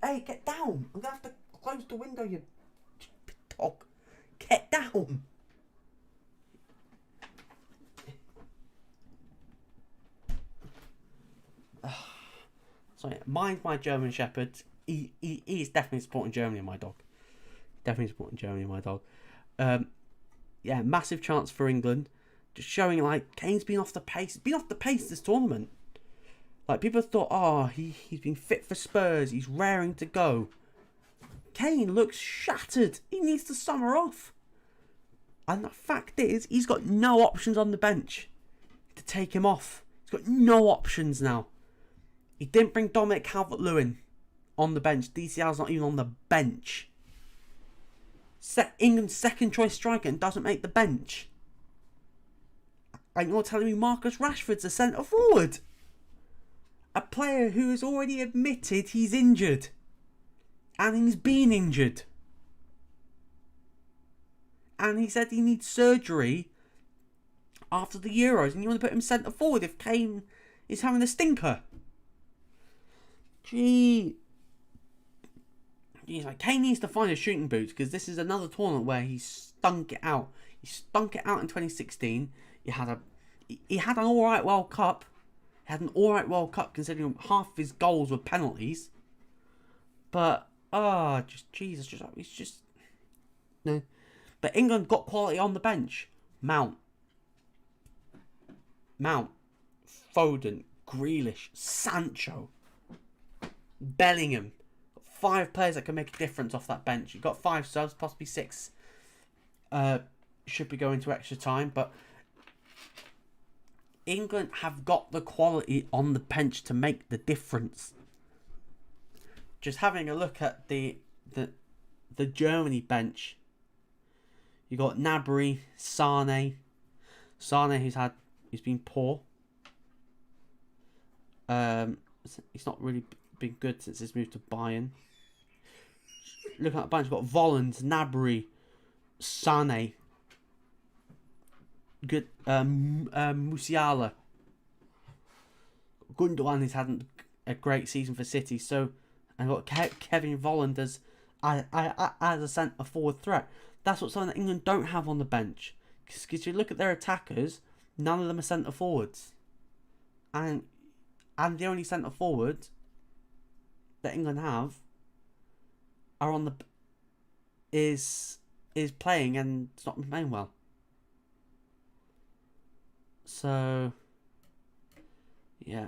Hey, get down. I'm going to have to close the window, you dog. Get down. Sorry, mine's my German Shepherd. He's definitely supporting Germany, my dog. Definitely supporting Germany, my dog. Yeah, massive chance for England. Just showing, like, Kane's been off the pace. Been off the pace this tournament. Like, people thought, oh, he's been fit for Spurs. He's raring to go. Kane looks shattered. He needs to summer off. And the fact is, he's got no options on the bench to take him off. He's got no options now. He didn't bring Dominic Calvert-Lewin on the bench. DCL's not even on the bench. England's second choice striker and doesn't make the bench. And you're telling me Marcus Rashford's a centre forward? A player who has already admitted he's injured. And he's been injured. And he said he needs surgery after the Euros. And you want to put him centre forward if Kane is having a stinker. Gee. He's like, Kane needs to find his shooting boots, because this is another tournament where he stunk it out. He stunk it out in 2016. He had an alright World Cup. He had an alright World Cup considering half of his goals were penalties. But it's just no. But England got quality on the bench. Mount, Foden, Grealish, Sancho, Bellingham. 5 players that can make a difference off that bench. You've got 5 subs, possibly 6 should be going to extra time. But England have got the quality on the bench to make the difference. Just having a look at the Germany bench. You got Gnabry, Sane, who's been poor. He's not really been good since his move to Bayern. Looking at the bench, you've got Volland, Gnabry, Sane, good Musiala. Gundogan has had a great season for City, so and got Kevin Volland as a centre forward threat. That's what something that England don't have on the bench. Because you look at their attackers, none of them are centre forwards, and the only centre forward that England have are on the is playing, and it's not playing well. So yeah.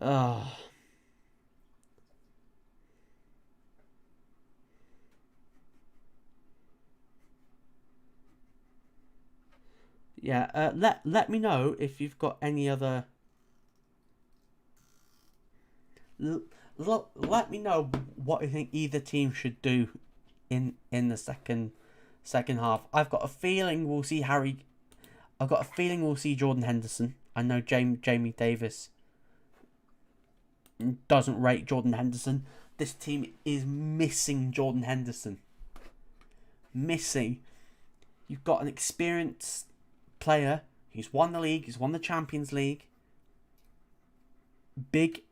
Oh. Yeah, let me know if you've got any other. Let me know what you think either team should do in the second half. I've got a feeling we'll see Harry I've got a feeling we'll see Jordan Henderson. I know Jamie Davis doesn't rate Jordan Henderson. This team is missing Jordan Henderson. Missing. You've got an experienced player who's won the league, who's won the Champions League. Big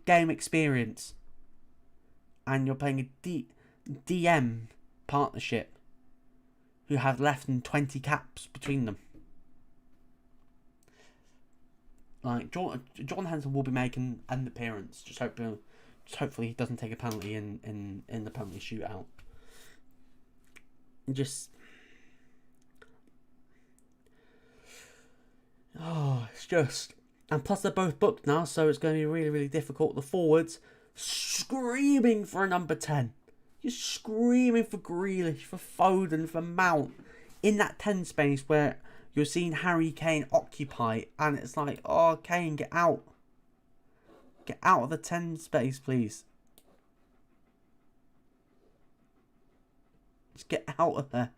game experience. And you're playing a DM partnership who have less than 20 caps between them. Like, Jordan Henderson will be making an appearance. Just hopefully he doesn't take a penalty in the penalty shootout. It's just... And plus they're both booked now, so it's going to be really, really difficult. The forwards screaming for a number 10. You're screaming for Grealish, for Foden, for Mount. In that 10 space where you're seeing Harry Kane occupy. And it's like, oh, Kane, get out. Get out of the 10 space, please. Just get out of there.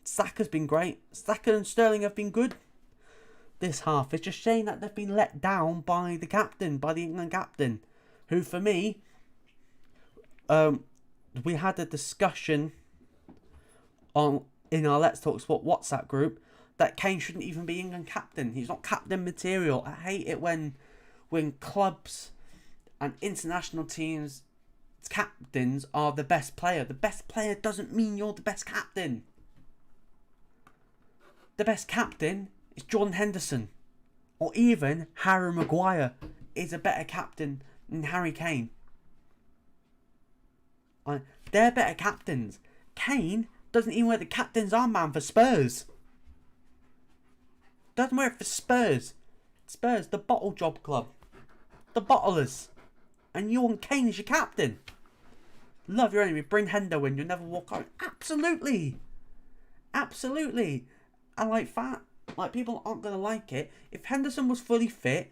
Saka's been great. Saka and Sterling have been good this half. It's just shame that they've been let down by the captain, by the England captain, who for me, we had a discussion in our Let's Talk Sport WhatsApp group that Kane shouldn't even be England captain. He's not captain material. I hate it when clubs and international teams captains are the best player. The best player doesn't mean you're the best captain. The best captain is Jordan Henderson, or even Harry Maguire is a better captain than Harry Kane. They're better captains. Kane doesn't even wear the captain's armband for Spurs. Doesn't wear it for Spurs. Spurs, the bottle job club. The bottlers. And you want Kane as your captain. Love your enemy. Bring Hendo in. You'll never walk out. Absolutely. Absolutely. And people aren't going to like it. If Henderson was fully fit,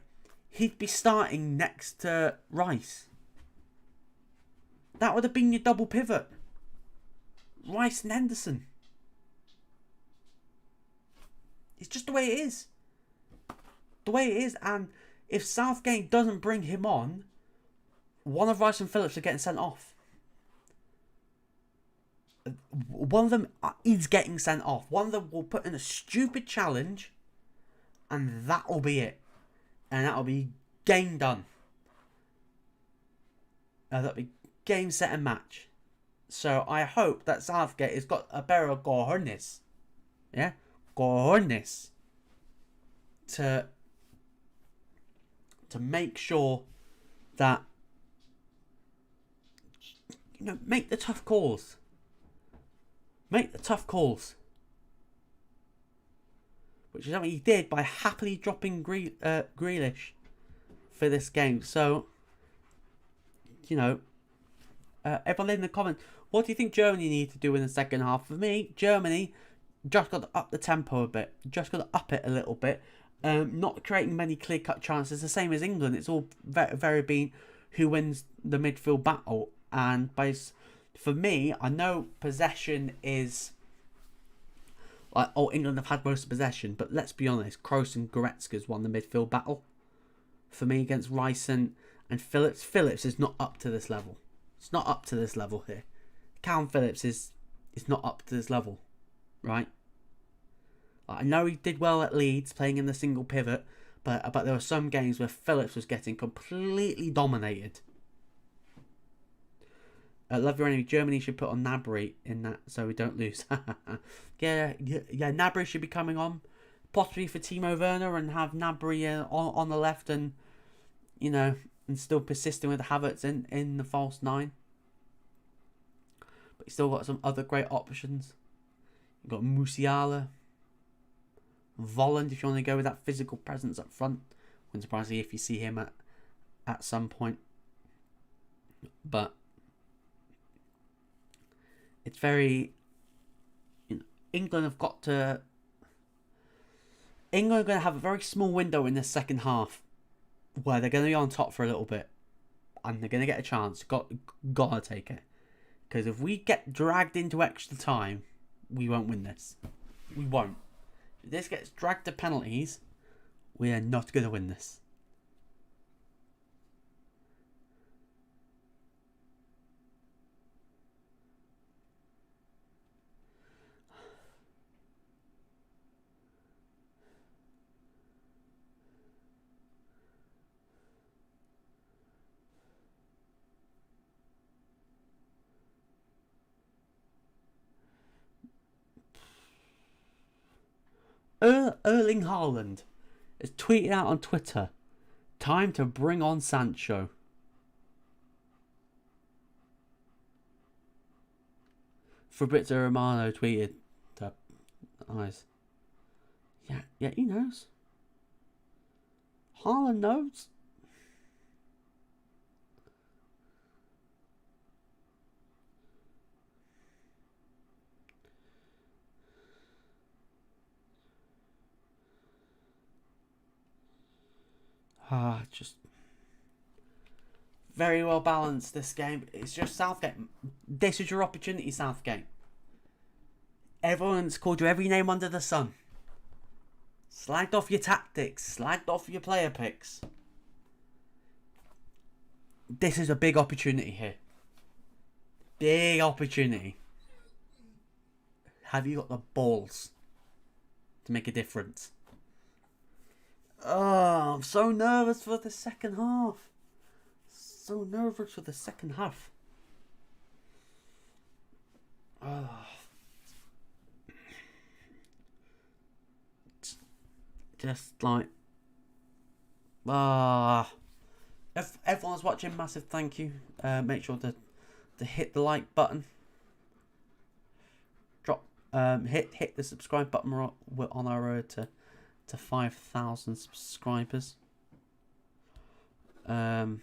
he'd be starting next to Rice. That would have been your double pivot. Rice and Henderson. It's just the way it is. The way it is. And if Southgate doesn't bring him on, one of Rice and Phillips are getting sent off. One of them is getting sent off. One of them will put in a stupid challenge, and that will be it. And that will be game done. That'll be game, set, and match. So I hope that Southgate has got a pair of cojones. Yeah? Cojones. To make sure that, make the tough calls. Make the tough calls. Which is something he did by happily dropping Grealish for this game. So, everyone in the comments, what do you think Germany need to do in the second half? For me, Germany just got to up the tempo a bit. Just got to up it a little bit. Not creating many clear-cut chances. The same as England. It's all very been who wins the midfield battle. And for me, I know possession is England have had most possession, but let's be honest, Kroos and Goretzka's won the midfield battle. For me, against Rice and Phillips. Phillips is not up to this level. It's not up to this level here. Calvin Phillips is not up to this level, right? I know he did well at Leeds, playing in the single pivot, but there were some games where Phillips was getting completely dominated. Love your enemy. Germany should put on Gnabry in that so we don't lose. yeah. Gnabry should be coming on, possibly for Timo Werner, and have Gnabry on the left, and and still persisting with Havertz in the false 9. But you still got some other great options. You've got Musiala, Volland if you want to go with that physical presence up front. Wouldn't surprise me if you see him at some point. But it's very... England are going to have a very small window in the second half where they're going to be on top for a little bit. And they're going to get a chance. Gotta take it. Because if we get dragged into extra time, we won't win this. We won't. If this gets dragged to penalties, we are not going to win this. Erling Haaland has tweeted out on Twitter, "Time to bring on Sancho." Fabrizio Romano tweeted, "Eyes, yeah, he knows. Haaland knows." Just very well balanced, this game. It's just Southgate. This is your opportunity, Southgate. Everyone's called you every name under the sun. Slagged off your tactics. Slagged off your player picks. This is a big opportunity here. Big opportunity. Have you got the balls to make a difference? Oh, I'm so nervous for the second half. So nervous for the second half. Oh. Just like... If everyone's watching, massive thank you. Make sure to hit the like button. Hit the subscribe button. We're on our road to 5,000 subscribers. Oh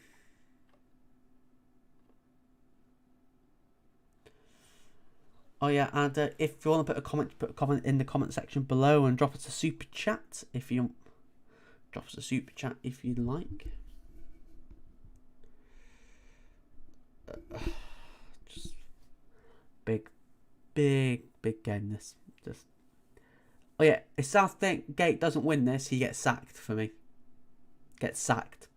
yeah, and if you want to put a comment in the comment section below and drop us a super chat if you like. Just big game this. Just oh yeah, if Southgate doesn't win this, he gets sacked for me. Gets sacked.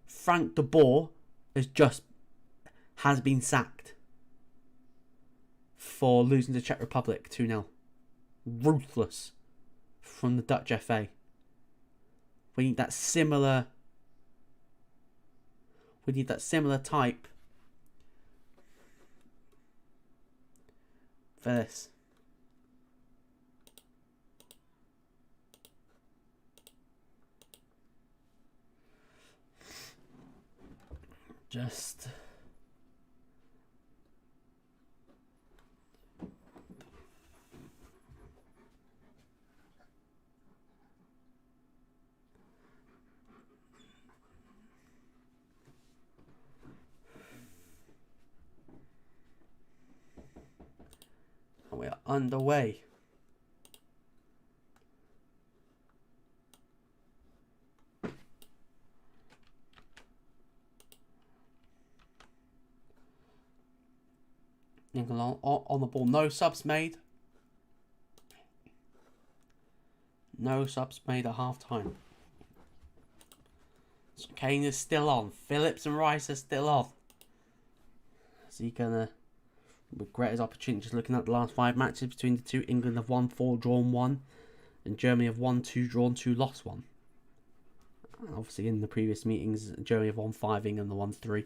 Frank de Boer has been sacked for losing to Czech Republic 2-0. Ruthless from the Dutch FA. We need that similar type for this. Just we are underway. England on the ball. No subs made. No subs made at half time. So Kane is still on. Phillips and Rice are still on. Is he gonna regret his opportunity? Just looking at the last 5 matches between the two, England have won 4, drawn 1, and Germany have won 2, drawn 2, lost 1. Obviously, in the previous meetings, Germany have won 5, England have won 3.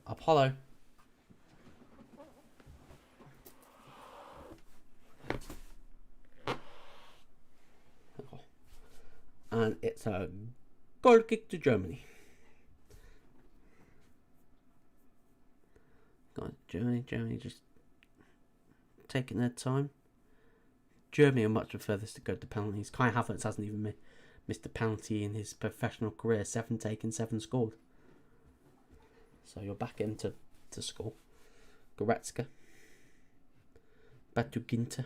Apollo. And it's a goal kick to Germany. God, Germany just taking their time. Germany are much prefer this to go to penalties. Kai Havertz hasn't even missed a penalty in his professional career. 7 taken, 7 scored. So you're back into score. Goretzka. Batuginta.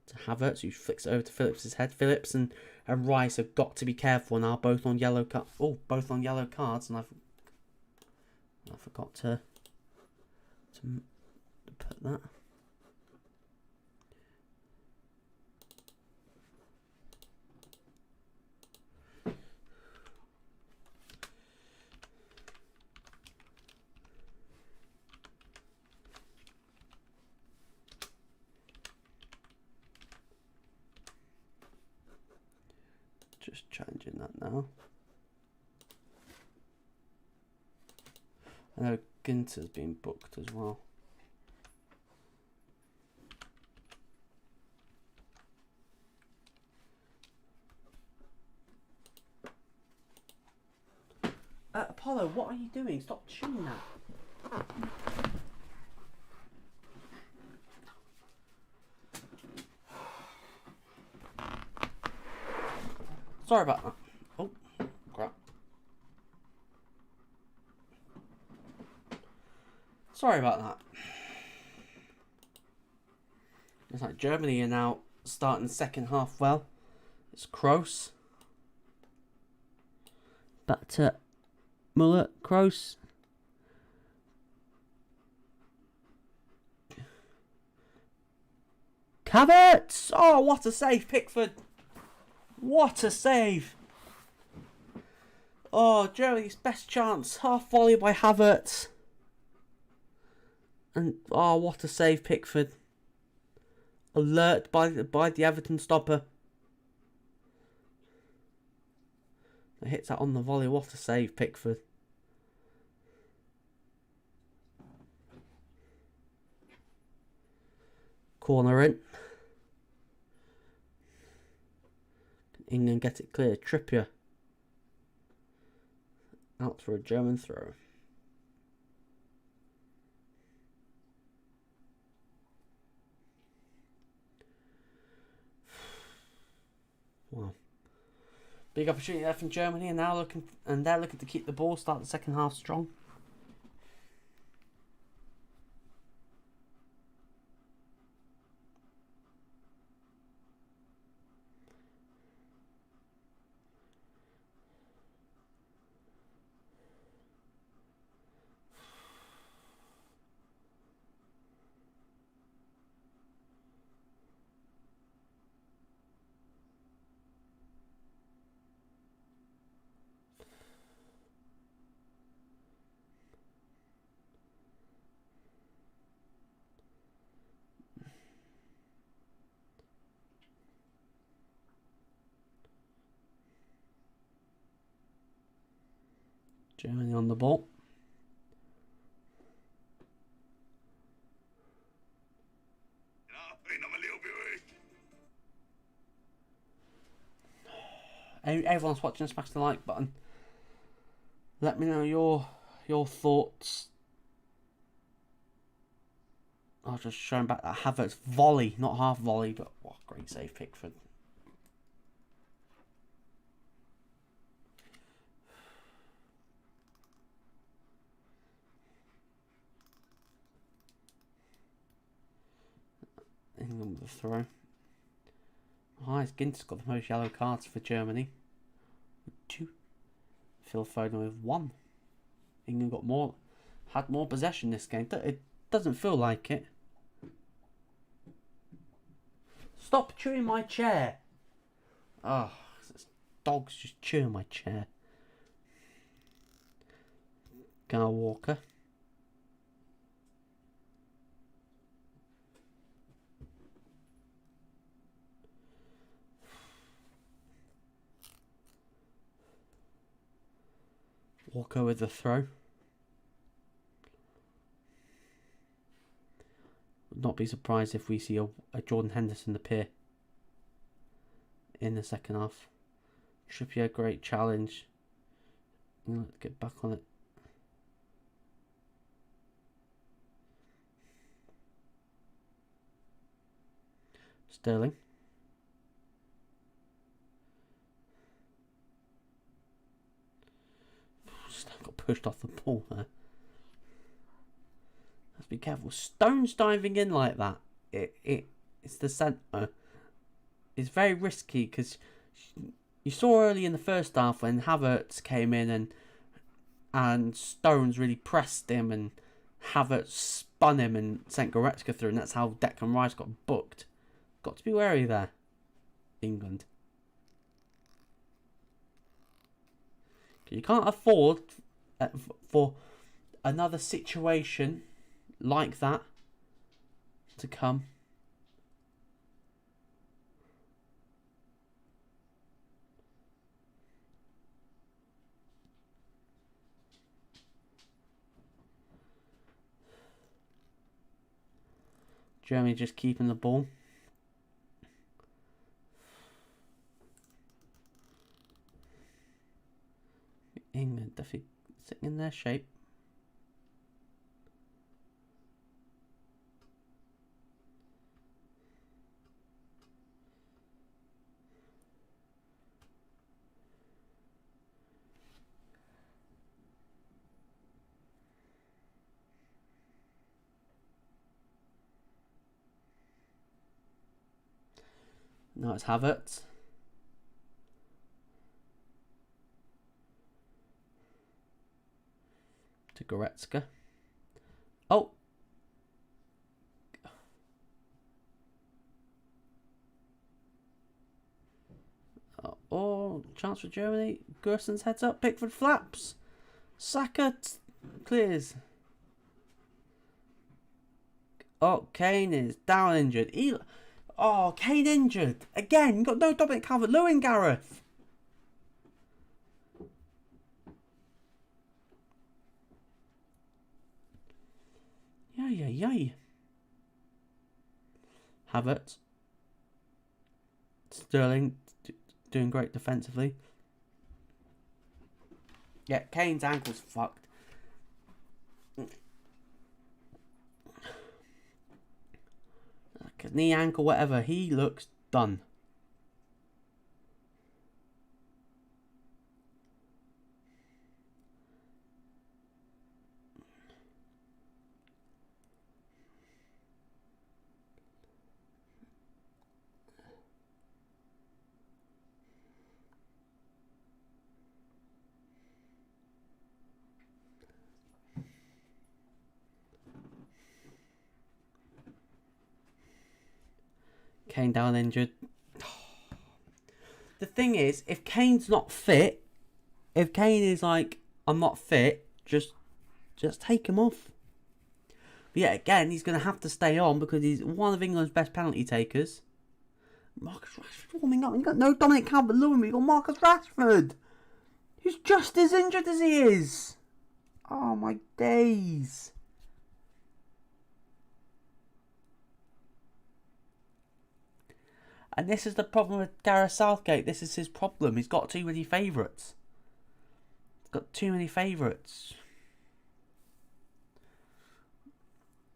To Havertz, who flicks it over to Phillips' head. Phillips and Rice have got to be careful now. Both on yellow both on yellow cards, and I forgot to at that. Just changing that now. I know Ginter's been booked as well. Apollo, what are you doing? Stop chewing that. Sorry about that. Oh, crap. Sorry about that. It's like Germany are now starting the second half well. It's Kroos. Back to Muller, Kroos. Havertz! Oh, what a save, Pickford. What a save. Oh, Germany's best chance. Half volley by Havertz. And, oh, what a save, Pickford. Alert by the Everton stopper. It hits that on the volley. What a save, Pickford. Corner in. England get it clear. Trippier. Out for a German throw. Wow. Big opportunity there from Germany, and they're looking to keep the ball, start the second half strong. Germany on the ball. Everyone's watching, smash the like button. Let me know your thoughts. I'll just showing back that Havertz volley, not half volley, but what a great save, Pickford. England with a throw. Highest Ginter's got the most yellow cards for Germany. With 2. Phil Foden with 1. England had more possession this game. It doesn't feel like it. Stop chewing my chair. Oh, this dog's just chewing my chair. Gar Walker. Walker with the throw. Would not be surprised if we see a Jordan Henderson appear in the second half. Should be a great challenge. Let's get back on it. Sterling. Got pushed off the ball there. Let's be careful. Stones diving in like that. It's the centre. It's very risky because you saw early in the first half when Havertz came in and Stones really pressed him and Havertz spun him and sent Goretzka through, and that's how Declan Rice got booked. Got to be wary there, England. You can't afford for another situation like that to come. Germany just keeping the ball. England definitely sitting in their shape. Now it's Havertz. To Goretzka. Oh! Oh, chance for Germany. Gerson's heads up. Pickford flaps. Saka clears. Oh, Kane is down injured. Oh, Kane injured. Again, got no Dominic Calvert-Lewin, Gareth. Yay. Havertz. Sterling doing great defensively. Yeah, Kane's ankle's fucked. Knee, ankle, whatever. He looks done. Kane down injured. The thing is, if Kane's not fit, if Kane is like, I'm not fit, just take him off. But yeah, again, he's going to have to stay on because he's one of England's best penalty takers. Marcus Rashford warming up. You've got no Dominic Calvert-Lewin, but you've got Marcus Rashford, who's just as injured as he is. Oh, my days. And this is the problem with Gareth Southgate. This is his problem. He's got too many favourites.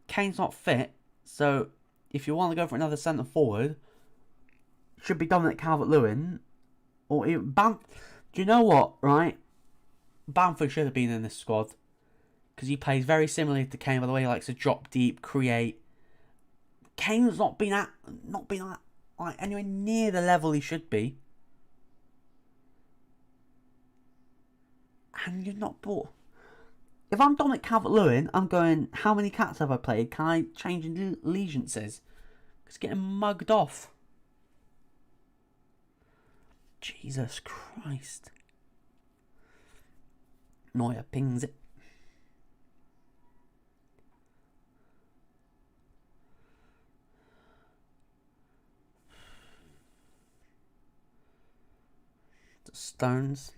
Kane's not fit, so if you want to go for another centre forward, it should be Dominic Calvert-Lewin or even Do you know what? Right, Bamford should have been in this squad because he plays very similarly to Kane. By the way, he likes to drop deep, create. Kane's not been at like anywhere near the level he should be, and you're not bought. If I'm Dominic Calvert-Lewin, I'm going, how many cats have I played? Can I change allegiances? It's getting mugged off. Jesus Christ. Neuer pings it. Stones.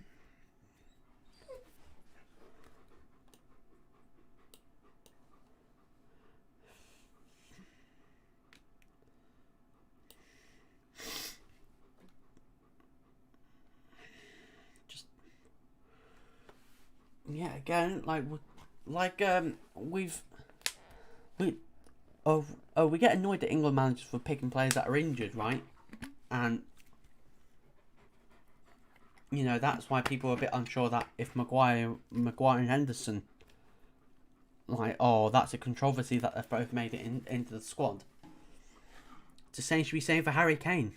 Yeah, again, we get annoyed at England managers for picking players that are injured, right? And you know, that's why people are a bit unsure that if Maguire and Henderson, that's a controversy that they've both made it into the squad. It's the same should be saying for Harry Kane.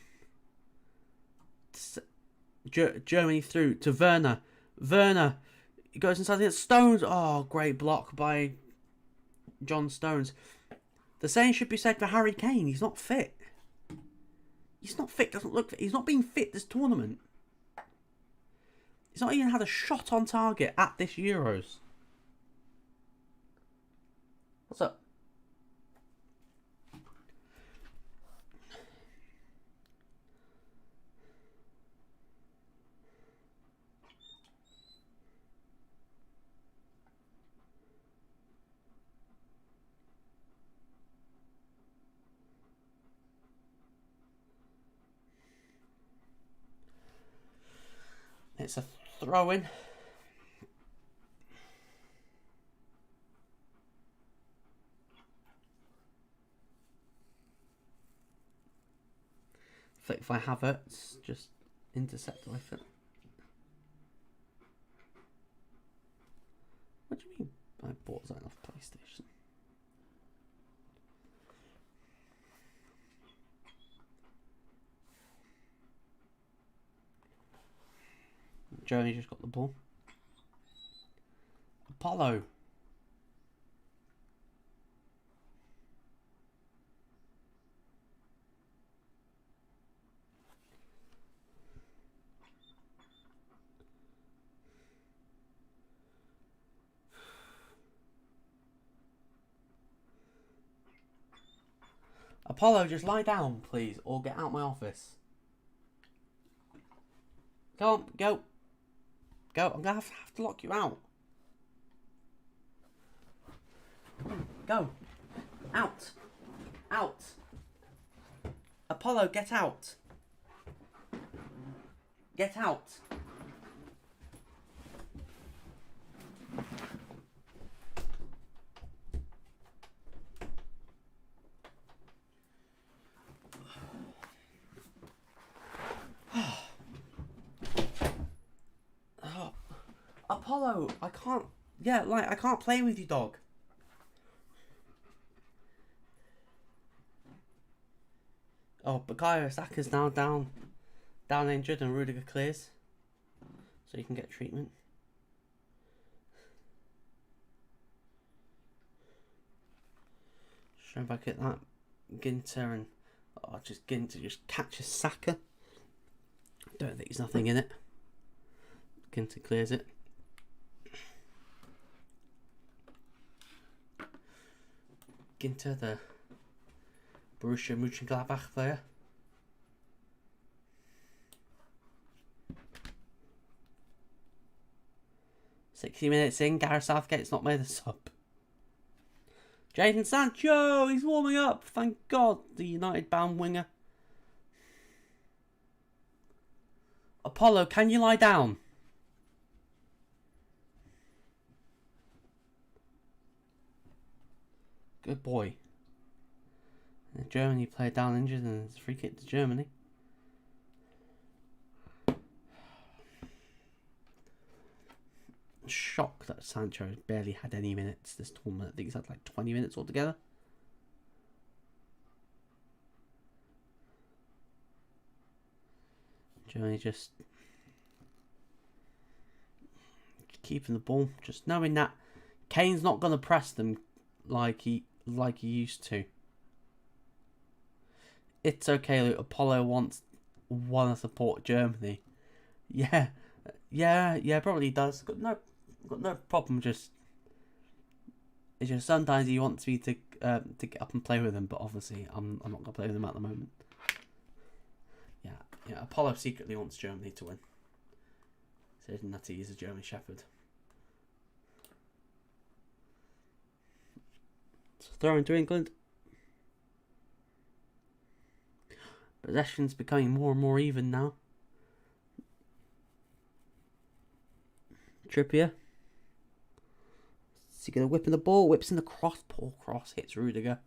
Germany through to Werner. He goes inside the Stones. Oh, great block by John Stones. The same should be said for Harry Kane. He's not fit. He's not fit. Doesn't look fit. He's not been fit this tournament. He's not even had a shot on target at this Euros. What's up? It's a throw-in. If I have it, it's just intercepted with it. What do you mean I bought that off PlayStation? Germany just got the ball. Apollo. Apollo, just lie down, please, or get out of my office. Go on, go. Go, I'm going to have to lock you out. Go. Out. Out. Apollo, get out. Get out. Apollo, I can't. Yeah, like, I can't play with you, dog. Oh, Bukayo Saka's now down injured, and Rudiger clears, so you can get treatment. Show back at that Ginter, and just Ginter just catches Saka. Don't think there's nothing in it. Ginter clears it. Ginter, the Borussia Mönchengladbach player. "60 minutes in, Gareth Southgate's not made a sub. Jadon Sancho, he's warming up. Thank God, the United-bound winger. Apollo, can you lie down? Good boy. Germany played down injured, and it's a free kick to Germany. Shocked that Sancho barely had any minutes this tournament. I think he's had like 20 minutes altogether. Germany just keeping the ball, just knowing that Kane's not going to press them like he used to. It's okay, Luke. Apollo wants to support Germany. Yeah, probably does. Got no problem. It's just sometimes he wants me to get up and play with him, but obviously I'm not gonna play with him at the moment. Yeah. Apollo secretly wants Germany to win. Says that he's a German Shepherd. So throw into England. Possession's becoming more and more even now. Trippier. Is he going to whip in the ball? Whips in the cross. Poor cross. Hits Rudiger.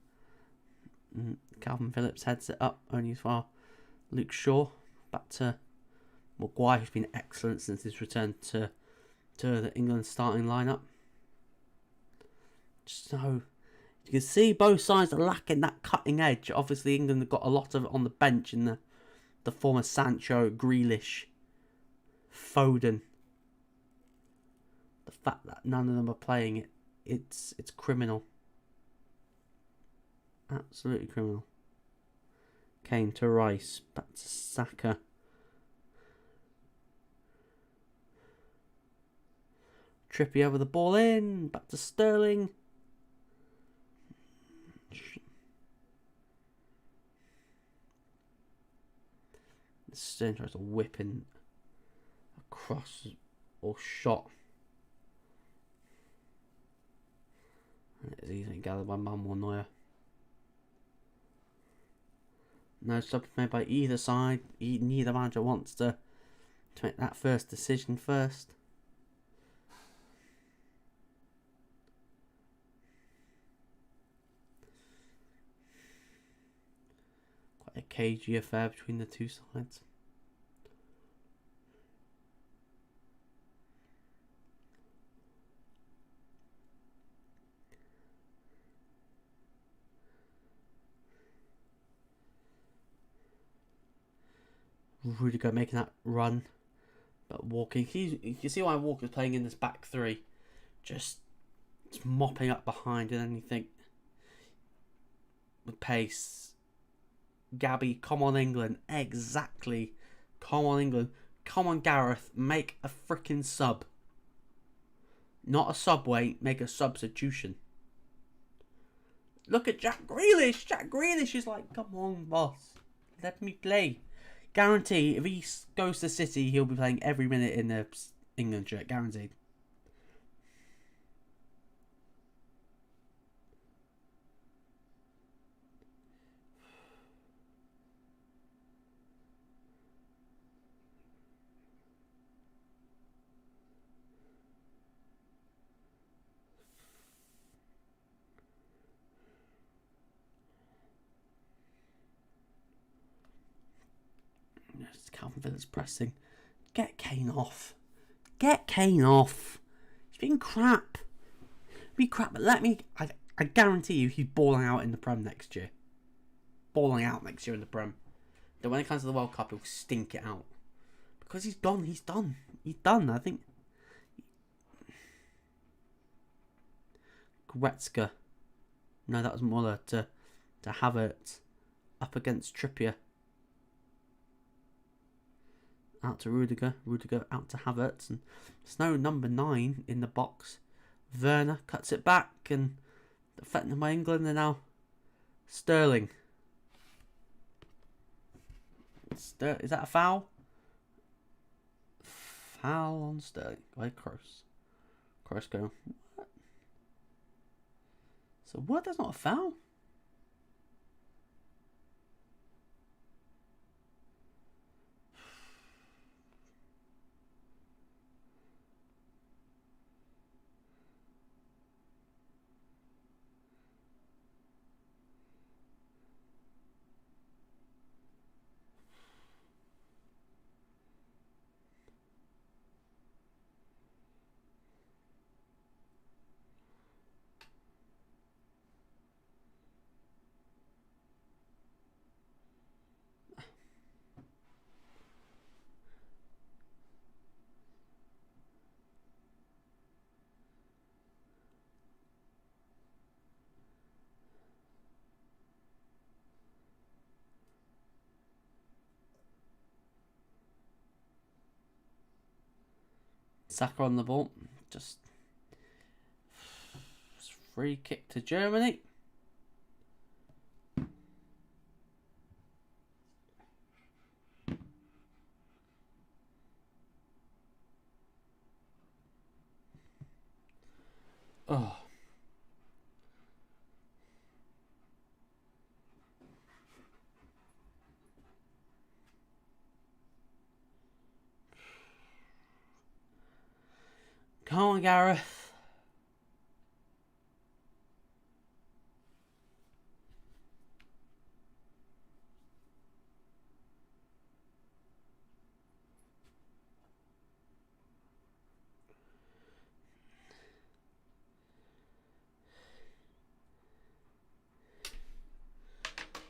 Calvin Phillips heads it up. Only as far. Luke Shaw. Back to Maguire, who's been excellent since his return to the England starting lineup. So you can see both sides are lacking that cutting edge. Obviously, England have got a lot of it on the bench in the form of Sancho, Grealish, Foden. The fact that none of them are playing it's criminal. Absolutely criminal. Kane to Rice. Back to Saka. Trippier with the ball in. Back to Sterling. Sterling tries to whip in across or shot. It's easily gathered by Manuel Neuer. No subs made by either side. Neither manager wants to make that first decision first. Quite a cagey affair between the two sides. Rudiger making that run, but walking. You can see why Walker's playing in this back three, just mopping up behind and anything with pace. Gabby, come on England, exactly. Come on England, come on Gareth, make a freaking sub. Not a subway, make a substitution. Look at Jack Grealish. Jack Grealish is like, come on, boss, let me play. Guarantee, if he goes to City, he'll be playing every minute in the England shirt. Guaranteed. Calvin Phillips pressing. Get Kane off. Get Kane off. He's been crap. Be crap, but I guarantee you he's balling out in the Prem next year. Balling out next year in the Prem. Then when it comes to the World Cup, he'll stink it out. Because he's done. He's done. He's done, I think. Goretzka. No, that was Muller to Havertz. Up against Trippier. Out to Rudiger. Rudiger out to Havertz. And there's no number 9 in the box. Werner cuts it back. And defended by England. And now Sterling. Is that a foul? Foul on Sterling. By Kroos. Kroos going, what? So what? That's not a foul? Saka on the ball. Just free kick to Germany. Oh. Come on, Gareth.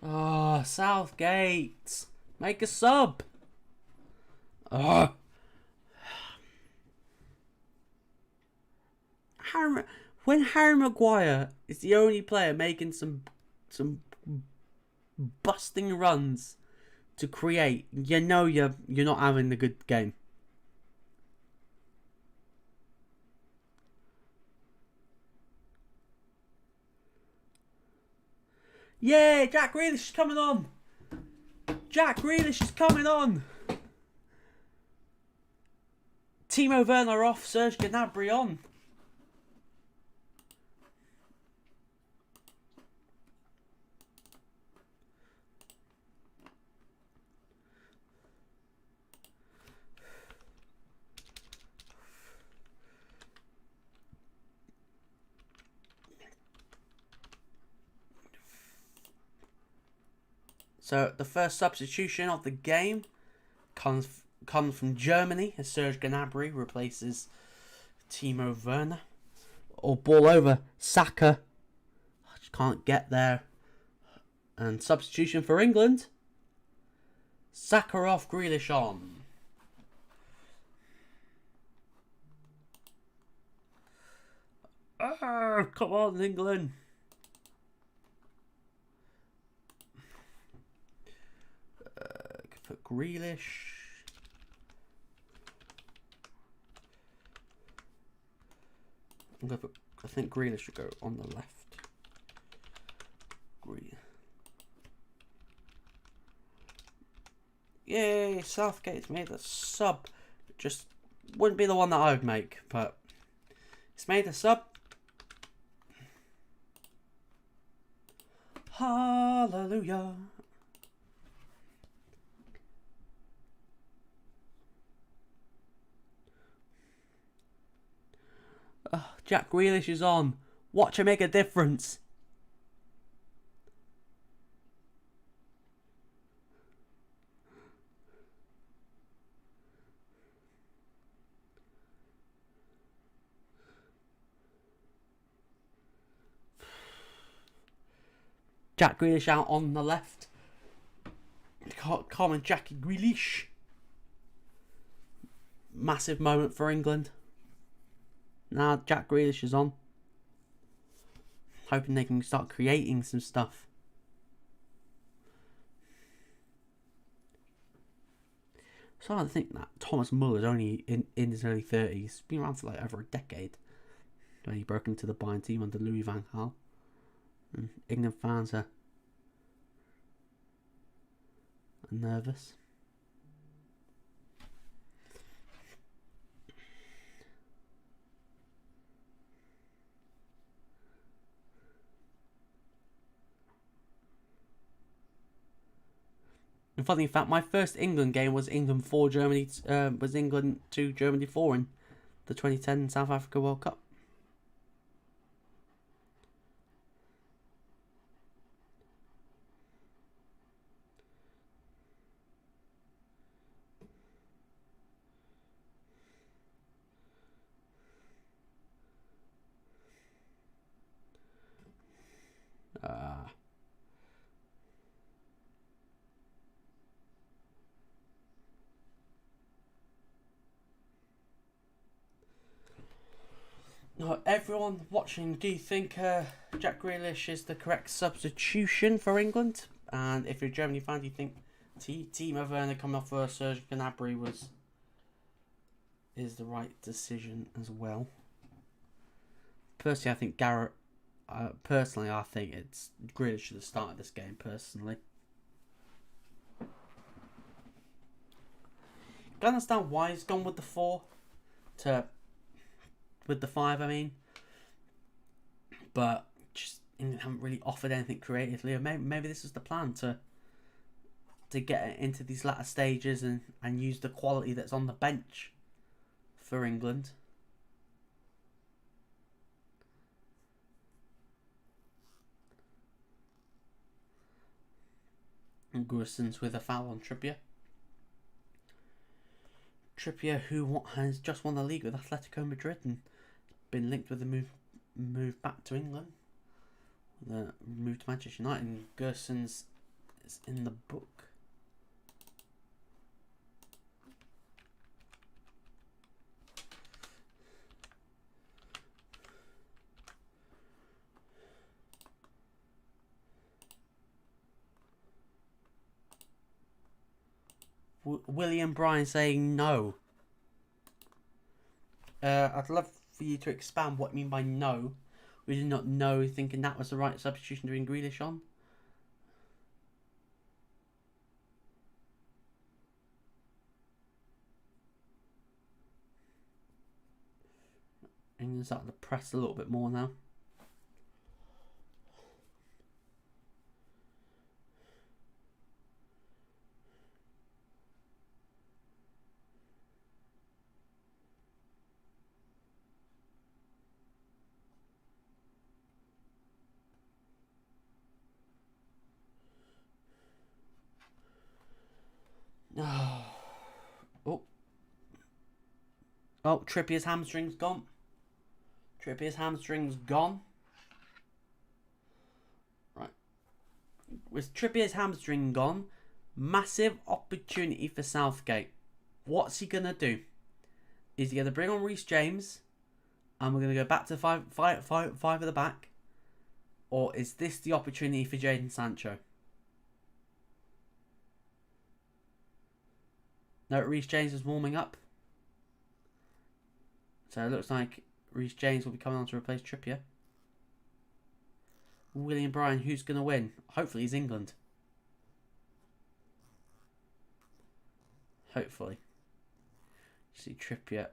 Oh, Southgate. Make a sub. Oh. When Harry Maguire is the only player making some busting runs to create, you know you're not having a good game. Yeah, Jack Grealish is coming on. Jack Grealish is coming on. Timo Werner off, Serge Gnabry on. So the first substitution of the game comes from Germany as Serge Gnabry replaces Timo Werner. Or ball over Saka. I just can't get there. And substitution for England. Saka off, Grealish on. Oh, come on, England. Put Grealish. I think Grealish should go on the left. Yay, Southgate's made a sub. Just wouldn't be the one that I would make, but he's made a sub. Hallelujah. Jack Grealish is on. Watch him make a difference. Jack Grealish out on the left. Common Jackie Grealish. Massive moment for England. Now Jack Grealish is on. Hoping they can start creating some stuff. So I think that Thomas Muller's only in his early 30s. He's been around for like over a decade. When he broke into the Bayern team under Louis van Gaal. And England fans are nervous. And funny fact, my first England game was England 4 Germany. Was England 2 Germany 4 in the 2010 South Africa World Cup. Everyone watching, do you think Jack Grealish is the correct substitution for England? And if you're a Germany fan, do you think Timo Werner coming off for Serge Gnabry is the right decision as well? Personally, I think I think it's Grealish should have started this game. Personally, I understand why he's gone with the 4 with the 5. I mean, but just England haven't really offered anything creatively. Or maybe this is the plan to get into these latter stages and use the quality that's on the bench for England. And Goossens with a foul on Trippier. Trippier, who has just won the league with Atletico Madrid and been linked with the move back to England. The move to Manchester United, and Goossens is in the book. William Bryan saying no. I'd love for you to expand what you mean by no. We did not know, thinking that was the right substitution to bring Grealish on. England's starting to press a little bit more now. Oh, Trippier's hamstring's gone. Trippier's hamstring's gone. Right. With Trippier's hamstring gone, massive opportunity for Southgate. What's he going to do? Is he going to bring on Reece James? And we're going to go back to five at the back? Or is this the opportunity for Jadon Sancho? No, Reece James is warming up. So it looks like Reece James will be coming on to replace Trippier. William Bryan, who's going to win? Hopefully it's England. Hopefully. You see Trippier.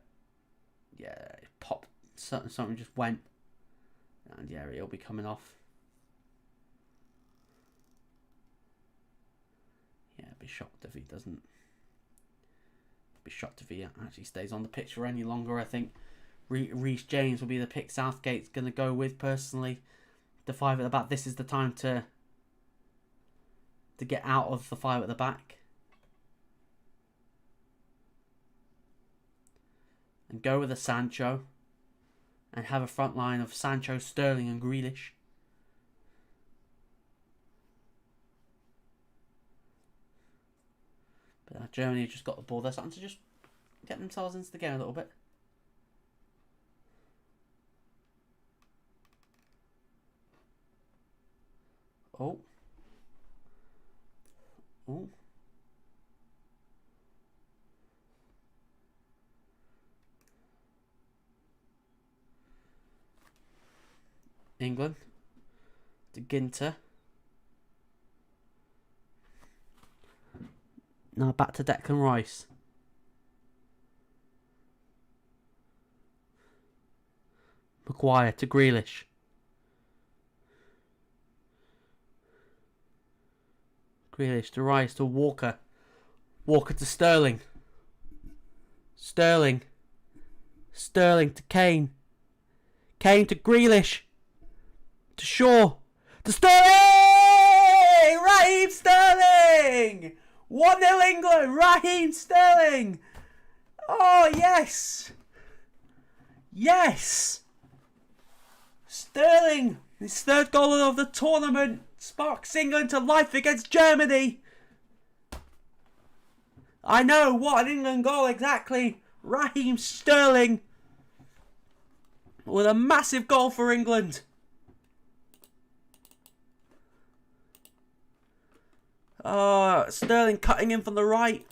Yeah, it popped. Something just went. And yeah, he'll be coming off. Yeah, I'd be shocked if he doesn't. Be shocked if he actually stays on the pitch for any longer. I think Reece James will be the pick Southgate's going to go with personally. The five at the back. This is the time to get out of the five at the back and go with a Sancho and have a front line of Sancho, Sterling, and Grealish. But Germany have just got the ball. They're starting to just get themselves into the game a little bit. Oh. Oh. England. De Ginter. Now back to Declan Rice. Maguire to Grealish. Grealish to Rice to Walker. Walker to Sterling. Sterling. Sterling to Kane. Kane to Grealish. To Shaw. To Sterling! Raheem Sterling! 1-0 England. Raheem Sterling. Oh, yes. Yes. Sterling. His third goal of the tournament. Sparks England to life against Germany. I know, what an England goal exactly. Raheem Sterling with a massive goal for England. Sterling cutting in from the right.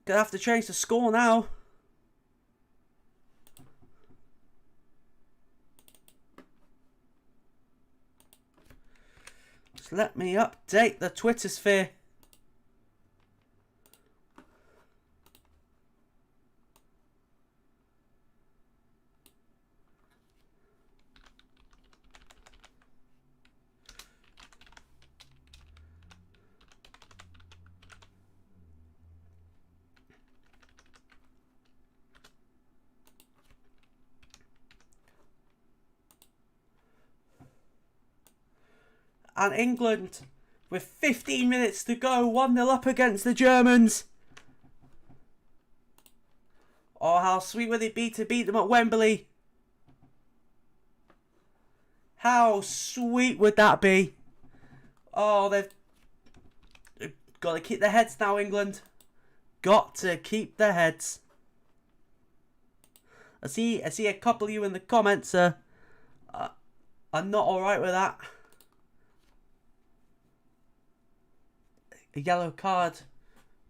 Gonna have to change the score now. Just let me update the Twitter sphere. And England, with 15 minutes to go, 1-0 up against the Germans. Oh, how sweet would it be to beat them at Wembley? How sweet would that be? Oh, they've got to keep their heads now, England. Got to keep their heads. I see a couple of you in the comments are not alright with that. a yellow card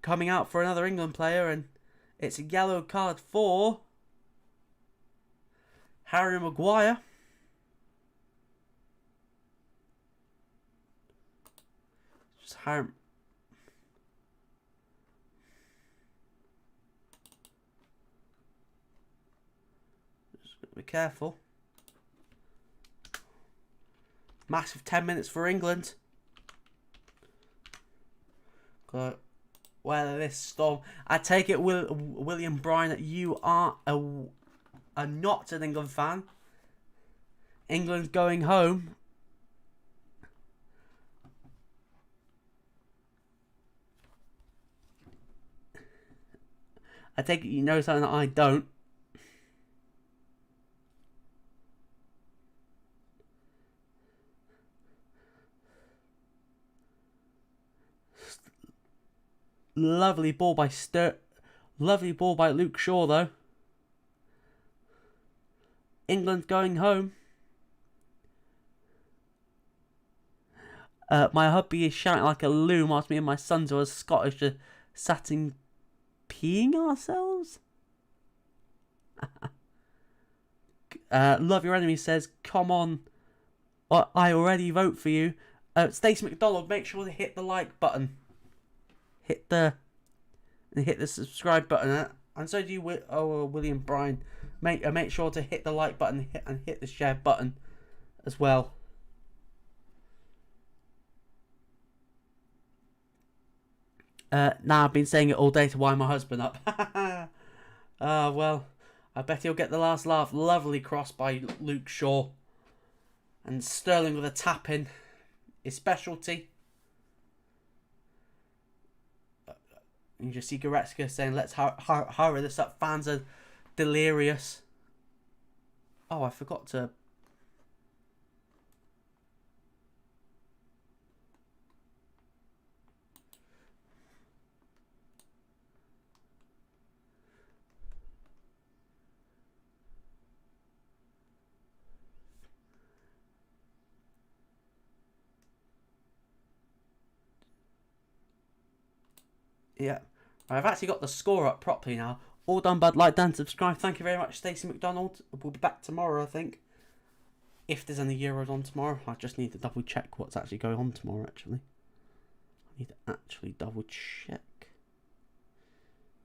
coming out for another England player, and it's a yellow card for Harry Maguire. Just Harry. Just be careful. Massive 10 minutes for England. Got well, this storm. I take it, William Bryan, that you are a not an England fan. England's going home. I take it you know something that I don't. Lovely ball by Lovely ball by Luke Shaw, though. England going home. My hubby is shouting like a loon whilst me and my sons who are Scottish just sat in peeing ourselves. Love Your Enemy says, come on, I already vote for you. Stacey McDonald, make sure to hit the like button. Hit the subscribe button, and so do you, William Bryan. Make sure to hit the like button and hit the share button as well. Now I've been saying it all day to wind my husband up. Well, I bet he'll get the last laugh. Lovely cross by Luke Shaw, and Sterling with a tap in, his specialty. You just see Goretzka saying, let's hurry this up. Fans are delirious. Oh, I forgot to... Yeah. I've actually got the score up properly now. All done, bud. Like, done, subscribe. Thank you very much, Stacey McDonald. We'll be back tomorrow, I think. If there's any Euros on tomorrow. I just need to double check what's actually going on tomorrow, actually. I need to actually double check.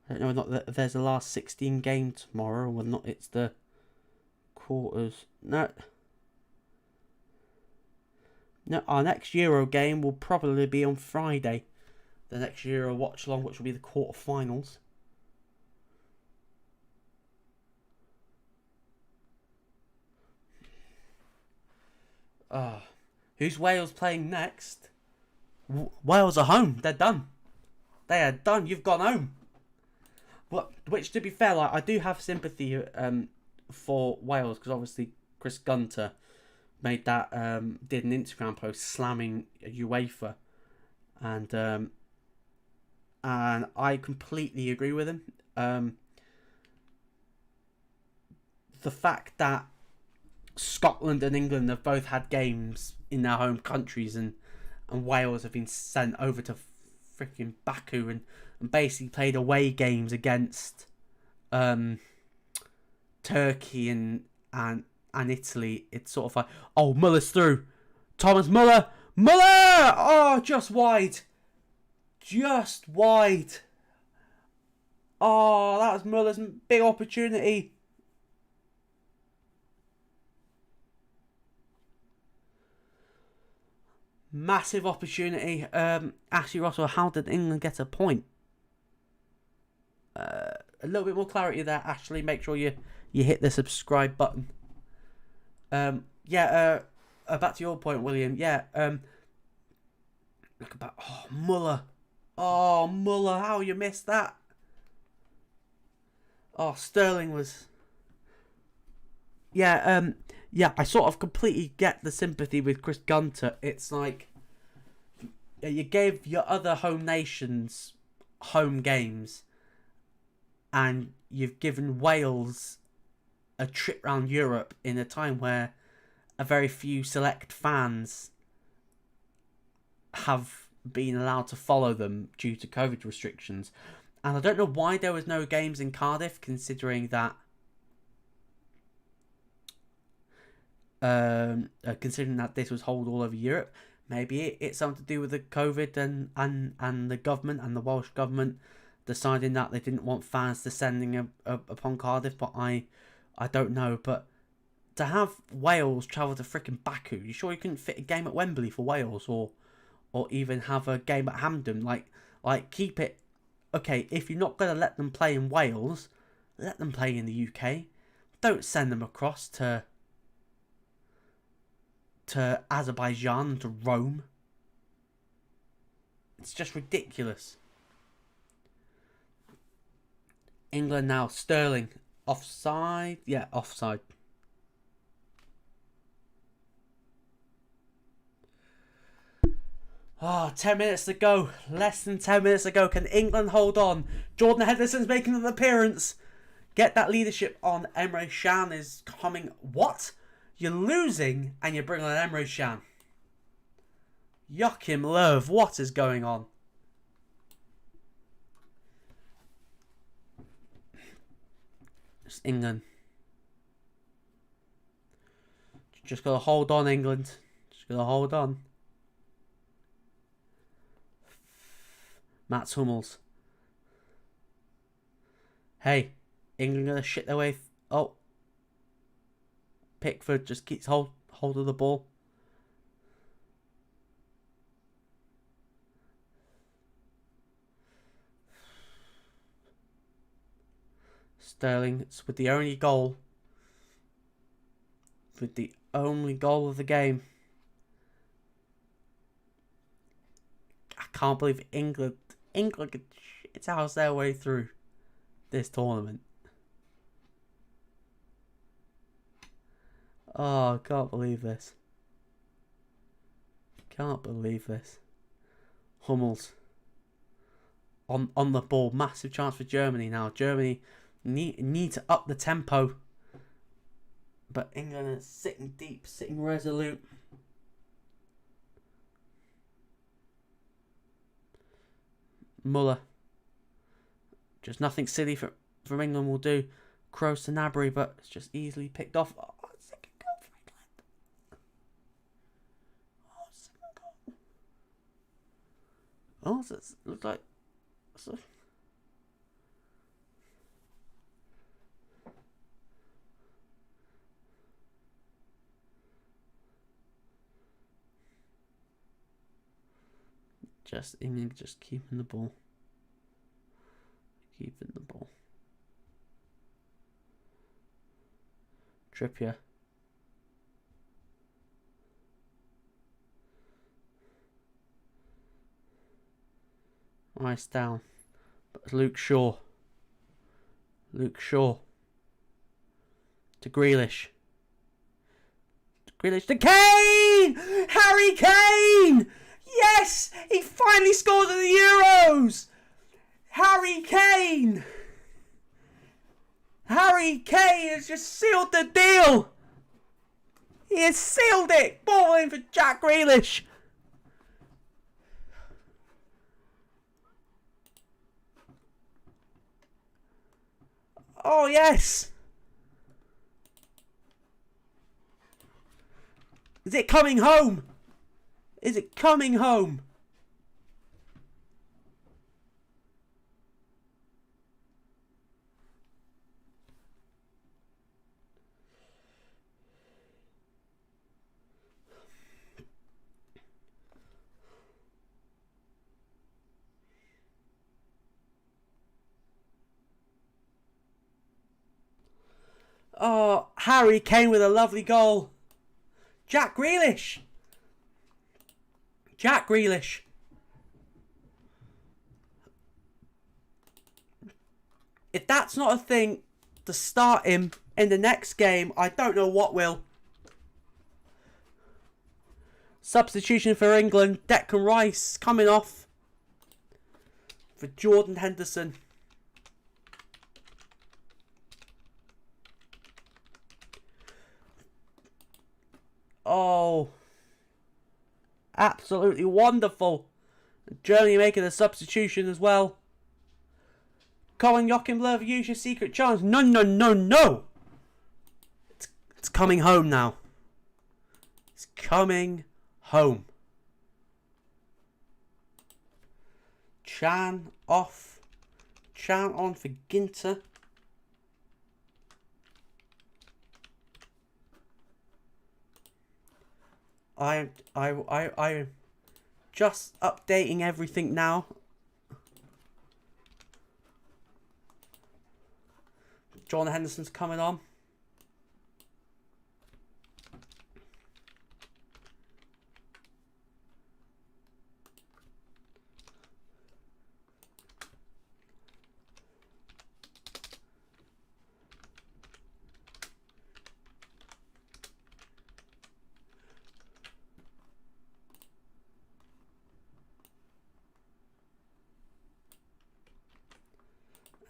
I don't know whether or not there's the last 16 game tomorrow, or whether or not it's the quarters. No, our next Euro game will probably be on Friday. The next Euro watch along, which will be the quarterfinals. Who's Wales playing next? Wales are home. They're done. They are done. You've gone home. Which, to be fair, like, I do have sympathy for Wales, because obviously Chris Gunter made that did an Instagram post slamming UEFA, and I completely agree with him. The fact that Scotland and England have both had games in their home countries, and Wales have been sent over to freaking Baku and basically played away games against Turkey and Italy. It's sort of like, oh, Muller's through. Thomas Muller! Oh, just wide. Just wide. Oh, that was Muller's big opportunity. Massive opportunity. Ashley Russell, how did England get a point? A little bit more clarity there, Ashley. Make sure you hit the subscribe button. Back to your point, William. Look about, Muller. Oh, Muller, how you missed that? Oh, Sterling was... I sort of completely get the sympathy with Chris Gunter. It's like, you gave your other home nations home games, and you've given Wales a trip round Europe in a time where a very few select fans have being allowed to follow them due to COVID restrictions. And I don't know why there was no games in Cardiff, considering that this was held all over Europe. Maybe it's something to do with the COVID and the government and the Welsh government deciding that they didn't want fans descending upon Cardiff, but I don't know. But to have Wales travel to freaking Baku, you sure you couldn't fit a game at Wembley for Wales, or even have a game at Hampden? Like keep it. Okay, if you're not going to let them play in Wales, let them play in the UK. Don't send them across to Azerbaijan, to Rome. It's just ridiculous. England now. Sterling. Offside? Yeah, offside. Oh, 10 minutes to go. Less than 10 minutes to go. Can England hold on? Jordan Henderson's making an appearance. Get that leadership on. Emre Can is coming. What? You're losing and you're bringing on Emre Can. Joachim Löw. What is going on? It's England. Just got to hold on, England. Just got to hold on. Mats Hummels. Hey, England gonna shit their way. Oh, Pickford just keeps hold of the ball. Sterling, it's with the only goal. With the only goal of the game. I can't believe England could shit house their way through this tournament. Oh, I can't believe this. Can't believe this. Hummels on the ball. Massive chance for Germany now. Germany need to up the tempo. But England is sitting deep, sitting resolute. Muller. Just nothing silly from England will do. Kroos to Gnabry, but it's just easily picked off. Oh, second goal for England. Oh, second goal. Oh, so it looks like... So. Just England just keeping the ball. Keeping the ball. Trippier. Nice down. But Luke Shaw. Luke Shaw. To Grealish. Grealish to Kane! Harry Kane! Yes! He finally scored in the Euros! Harry Kane! Harry Kane has just sealed the deal! He has sealed it! Ball in for Jack Grealish! Oh, yes! Is it coming home? Is it coming home? Oh, Harry Kane with a lovely goal. Jack Grealish. Jack Grealish. If that's not a thing to start him in the next game, I don't know what will. Substitution for England. Declan Rice coming off for Jordan Henderson. Oh, absolutely wonderful. Germany making a substitution as well. Colin Joachim, use your secret chance. No, no, no, no! It's coming home now. It's coming home. Chan off. Chan on for Ginter. I just updating everything now. John Henderson's coming on.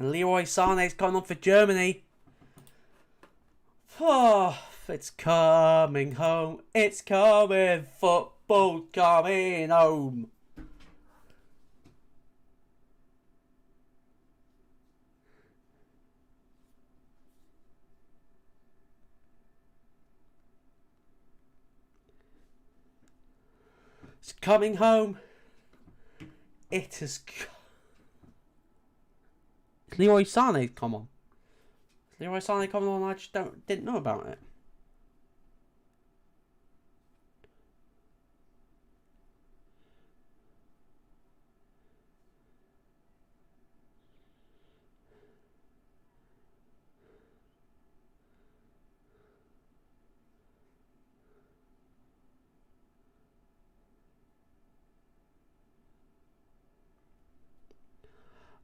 And Leroy Sané's coming on for Germany. Oh, it's coming home. It's coming. Football coming home. It's coming home. It is. Leroy Sané, come on. Leroy Sané coming on, I just didn't know about it.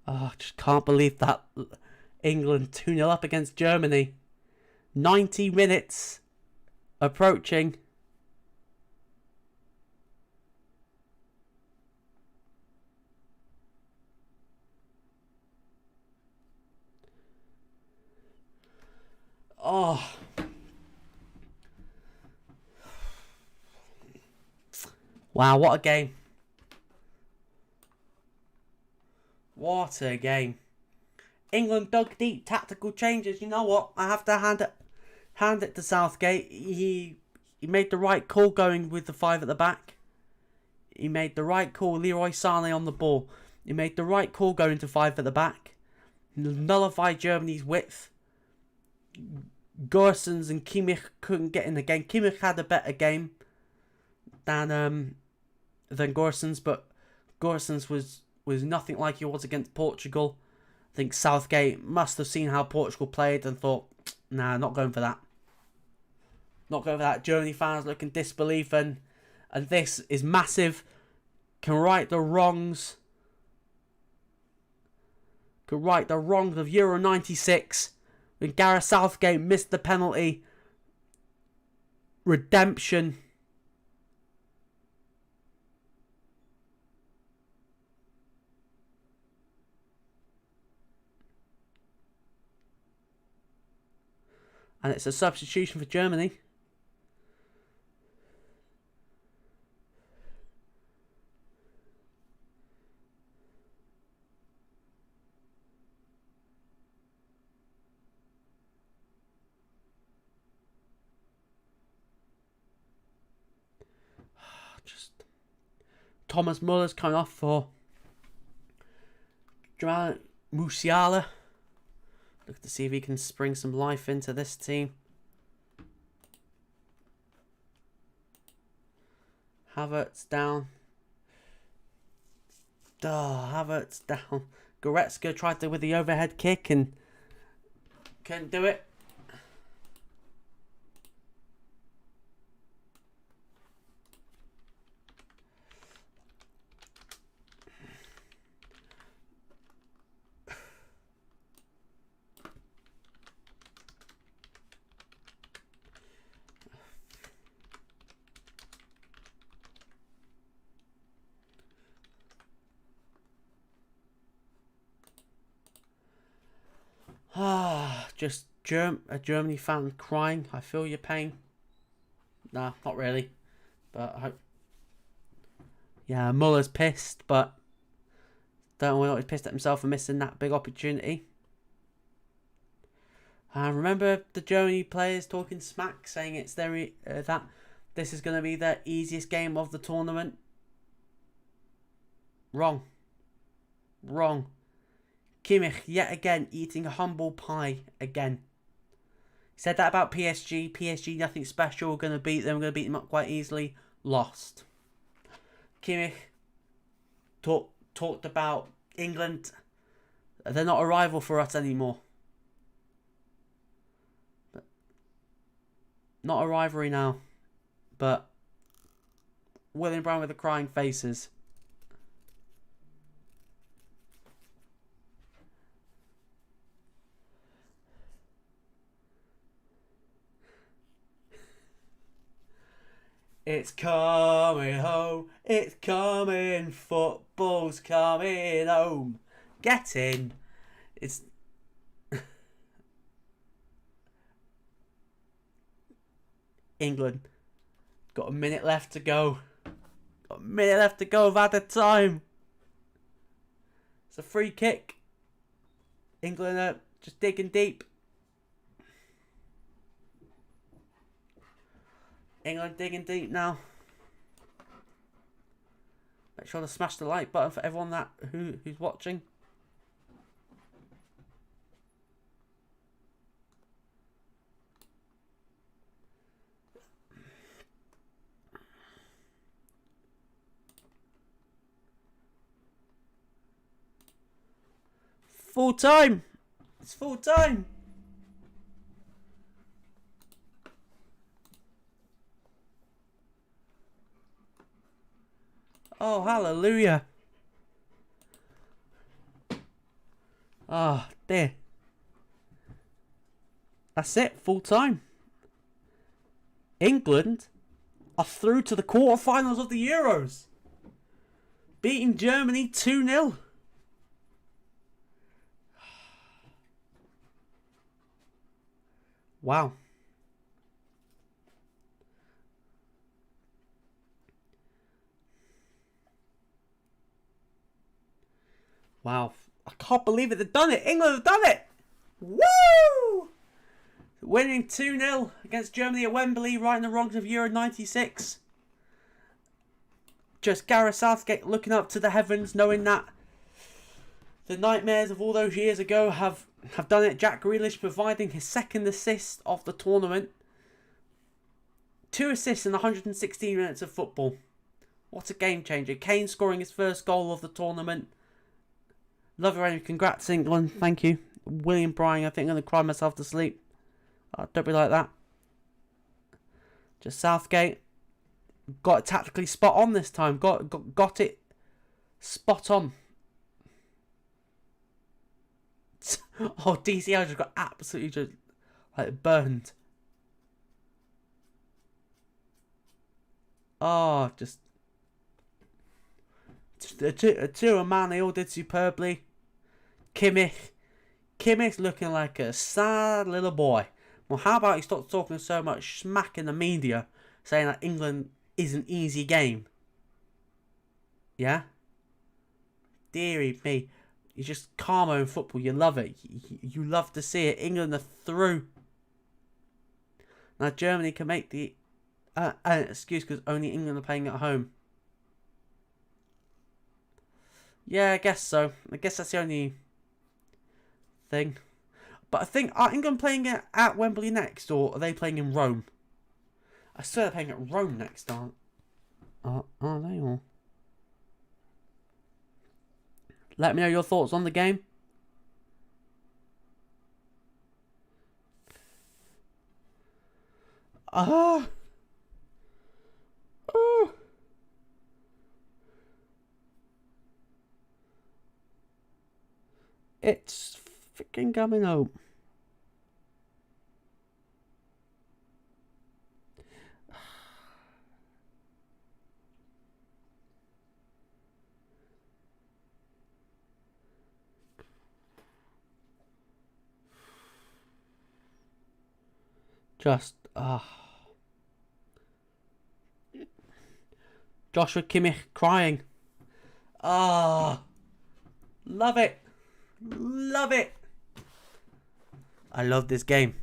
Oh, I just can't believe that England 2-0 up against Germany. 90 minutes approaching. Oh. Wow, what a game. What a game. England dug deep, tactical changes. You know what? I have to hand it to Southgate. He made the right call going with the 5 at the back. He made the right call. Leroy Sané on the ball. He made the right call going to 5 at the back. Nullified Germany's width. Gorsens and Kimmich couldn't get in the game. Kimmich had a better game than Gorsens, but Gorsens was nothing like he was against Portugal. I think Southgate must have seen how Portugal played and thought, nah, not going for that. Not going for that. Germany fans looking disbelief, and this is massive. Can right the wrongs. Can right the wrongs of Euro 96 when Gareth Southgate missed the penalty. Redemption. And it's a substitution for Germany. Just Thomas Muller's coming off for Jamal Musiala. Look to see if he can spring some life into this team. Havertz down. Havertz down. Goretzka tried to with the overhead kick and couldn't do it. Just a Germany fan crying. I feel your pain. Nah, not really. But I hope Yeah, Muller's pissed, but don't know, he's pissed at himself for missing that big opportunity. Remember the Germany players talking smack, saying it's their that this is going to be their easiest game of the tournament. Wrong. Kimmich yet again eating a humble pie again. He said that about PSG. PSG nothing special. Going to beat them. Going to beat them up quite easily. Lost. Kimmich talked about England. They're not a rival for us anymore. Not a rivalry now. But William Brown with the crying faces. It's coming home, it's coming, football's coming home. Get in. It's... England. Got a minute left to go. Got a minute left to go of added time. It's a free kick. England are just digging deep. England digging deep now. Make sure to smash the like button for everyone who's watching. Full time. It's full time. Oh, hallelujah. Oh, dear. That's it, full time. England are through to the quarterfinals of the Euros. Beating Germany 2-0. Wow. Wow. I can't believe it. They've done it. England have done it. Woo! Winning 2-0 against Germany at Wembley, right in the wrongs of Euro 96. Just Gareth Southgate looking up to the heavens, knowing that the nightmares of all those years ago have done it. Jack Grealish providing his second assist of the tournament. 2 assists in 116 minutes of football. What a game changer. Kane scoring his first goal of the tournament. Love you, congrats England, thank you. William Bryan, I think I'm going to cry myself to sleep. Don't be like that. Just Southgate. Got it tactically spot on this time. Got it spot on. Oh, DCL just got absolutely just like burned. Oh, just a two a man. They all did superbly. Kimmich's looking like a sad little boy. Well, how about he stops talking so much smack in the media, saying that England is an easy game? Yeah? Deary me. You're just karma in football. You love it. You love to see it. England are through. Now Germany can make the excuse because only England are playing at home. Yeah, I guess so. I guess that's the only thing. But I think, are England playing at Wembley next, or are they playing in Rome? I swear they're playing at Rome next, aren't they? Or... Let me know your thoughts on the game. It's freaking coming home. Joshua Kimmich crying. Ah, love it. Love it. I love this game.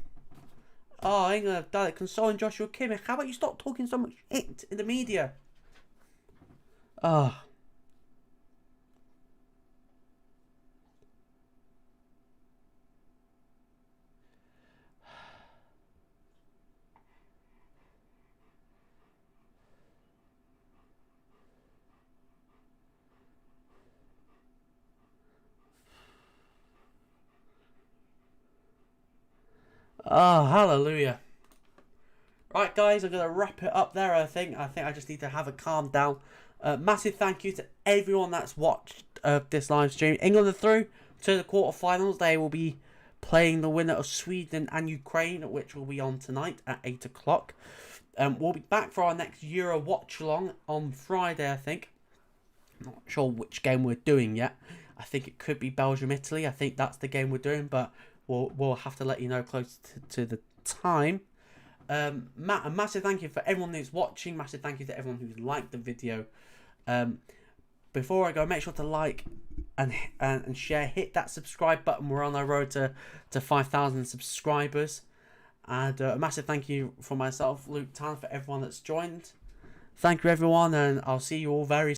Oh, England have done it. Consoling Joshua Kimmich. How about you stop talking so much shit in the media? Ah. Oh, hallelujah. Right, guys, I'm going to wrap it up there, I think. I just need to have a calm down. Massive thank you to everyone that's watched this live stream. England are through to the quarterfinals. They will be playing the winner of Sweden and Ukraine, which will be on tonight at 8 o'clock. We'll be back for our next Euro watch-along on Friday, I think. I'm not sure which game we're doing yet. I think it could be Belgium-Italy. I think that's the game we're doing, but we'll have to let you know close to the time. A massive thank you for everyone who's watching. Massive thank you to everyone who's liked the video. Before I go, make sure to like and share. Hit that subscribe button. We're on our road to 5,000 subscribers. And a massive thank you for myself, Luke Tan, for everyone that's joined. Thank you, everyone, and I'll see you all very soon.